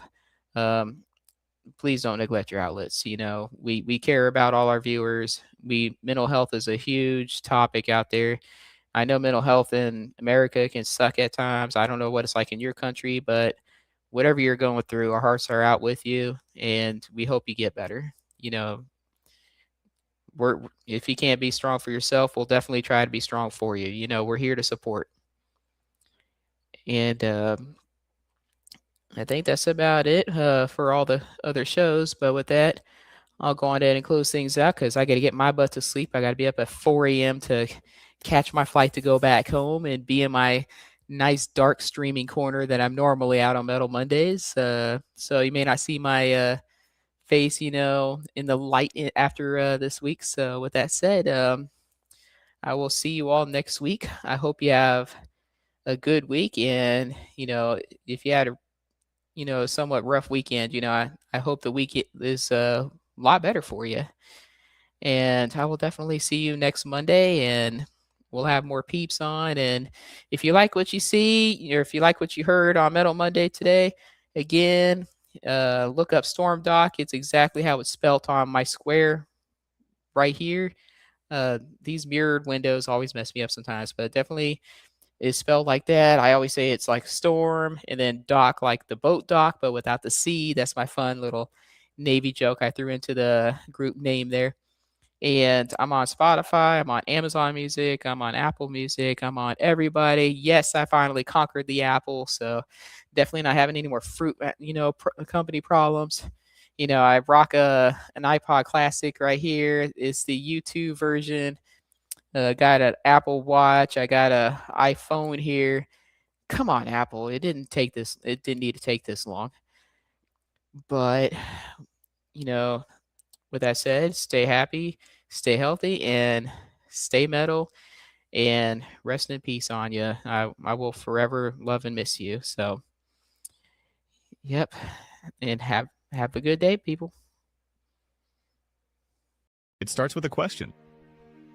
Please don't neglect your outlets. We care about all our viewers. Mental health is a huge topic out there. I know mental health in America can suck at times. I don't know what it's like in your country, but whatever you're going through, our hearts are out with you, and we hope you get better. If you can't be strong for yourself, we'll definitely try to be strong for you. We're here to support. And I think that's about it for all the other shows. But with that, I'll go on ahead and close things out because I got to get my butt to sleep. I got to be up at 4 a.m. to catch my flight to go back home and be in my nice dark streaming corner that I'm normally out on Metal Mondays. So you may not see my face, in the light after this week. So with that said, I will see you all next week. I hope you have a good week. And, if you had a somewhat rough weekend, I hope the week is a lot better for you. And I will definitely see you next Monday, and we'll have more peeps on. And if you like what you see, or if you like what you heard on Metal Monday today, again, look up Stormdok. It's exactly how it's spelt on my square right here. These mirrored windows always mess me up sometimes, but definitely is spelled like that. I always say it's like storm and then dock, like the boat dock, but without the C. That's my fun little Navy joke I threw into the group name there. And I'm on Spotify, I'm on Amazon Music, I'm on Apple Music, I'm on everybody. Yes, I finally conquered the Apple, so definitely not having any more fruit, company problems. I rock an iPod Classic right here. It's the U2 version. Got an Apple Watch. I got an iPhone here. Come on, Apple. It didn't need to take this long. But, with that said, stay happy, stay healthy, and stay metal. And rest in peace, Anya. I will forever love and miss you. So, yep. And have a good day, people. It starts with a question.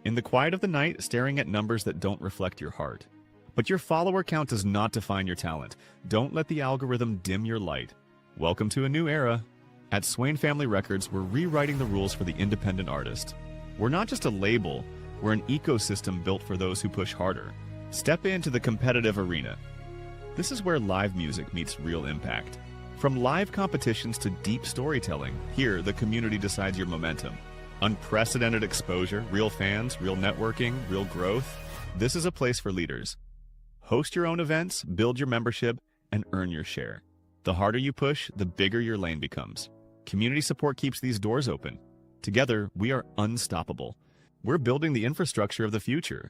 In the quiet of the night, staring at numbers that don't reflect your heart, But your follower count does not define your talent. Don't let the algorithm dim your light. Welcome to a new era. At Swain Family Records, we're rewriting the rules for the independent artist. We're not just a label, we're an ecosystem built for those who push harder. Step into the competitive arena. This is where live music meets real impact. From live competitions to deep storytelling, here the community decides your momentum. Unprecedented exposure, real fans, real networking, real growth. This is a place for leaders. Host your own events, build your membership, and earn your share. The harder you push, the bigger your lane becomes. Community support keeps these doors open. Together, we are unstoppable. We're building the infrastructure of the future.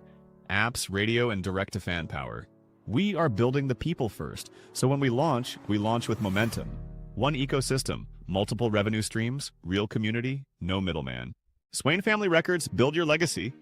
Apps, radio, and direct-to-fan power. We are building the people first, so when we launch with momentum. One ecosystem, multiple revenue streams, real community, no middleman. Swain Family Records, build your legacy.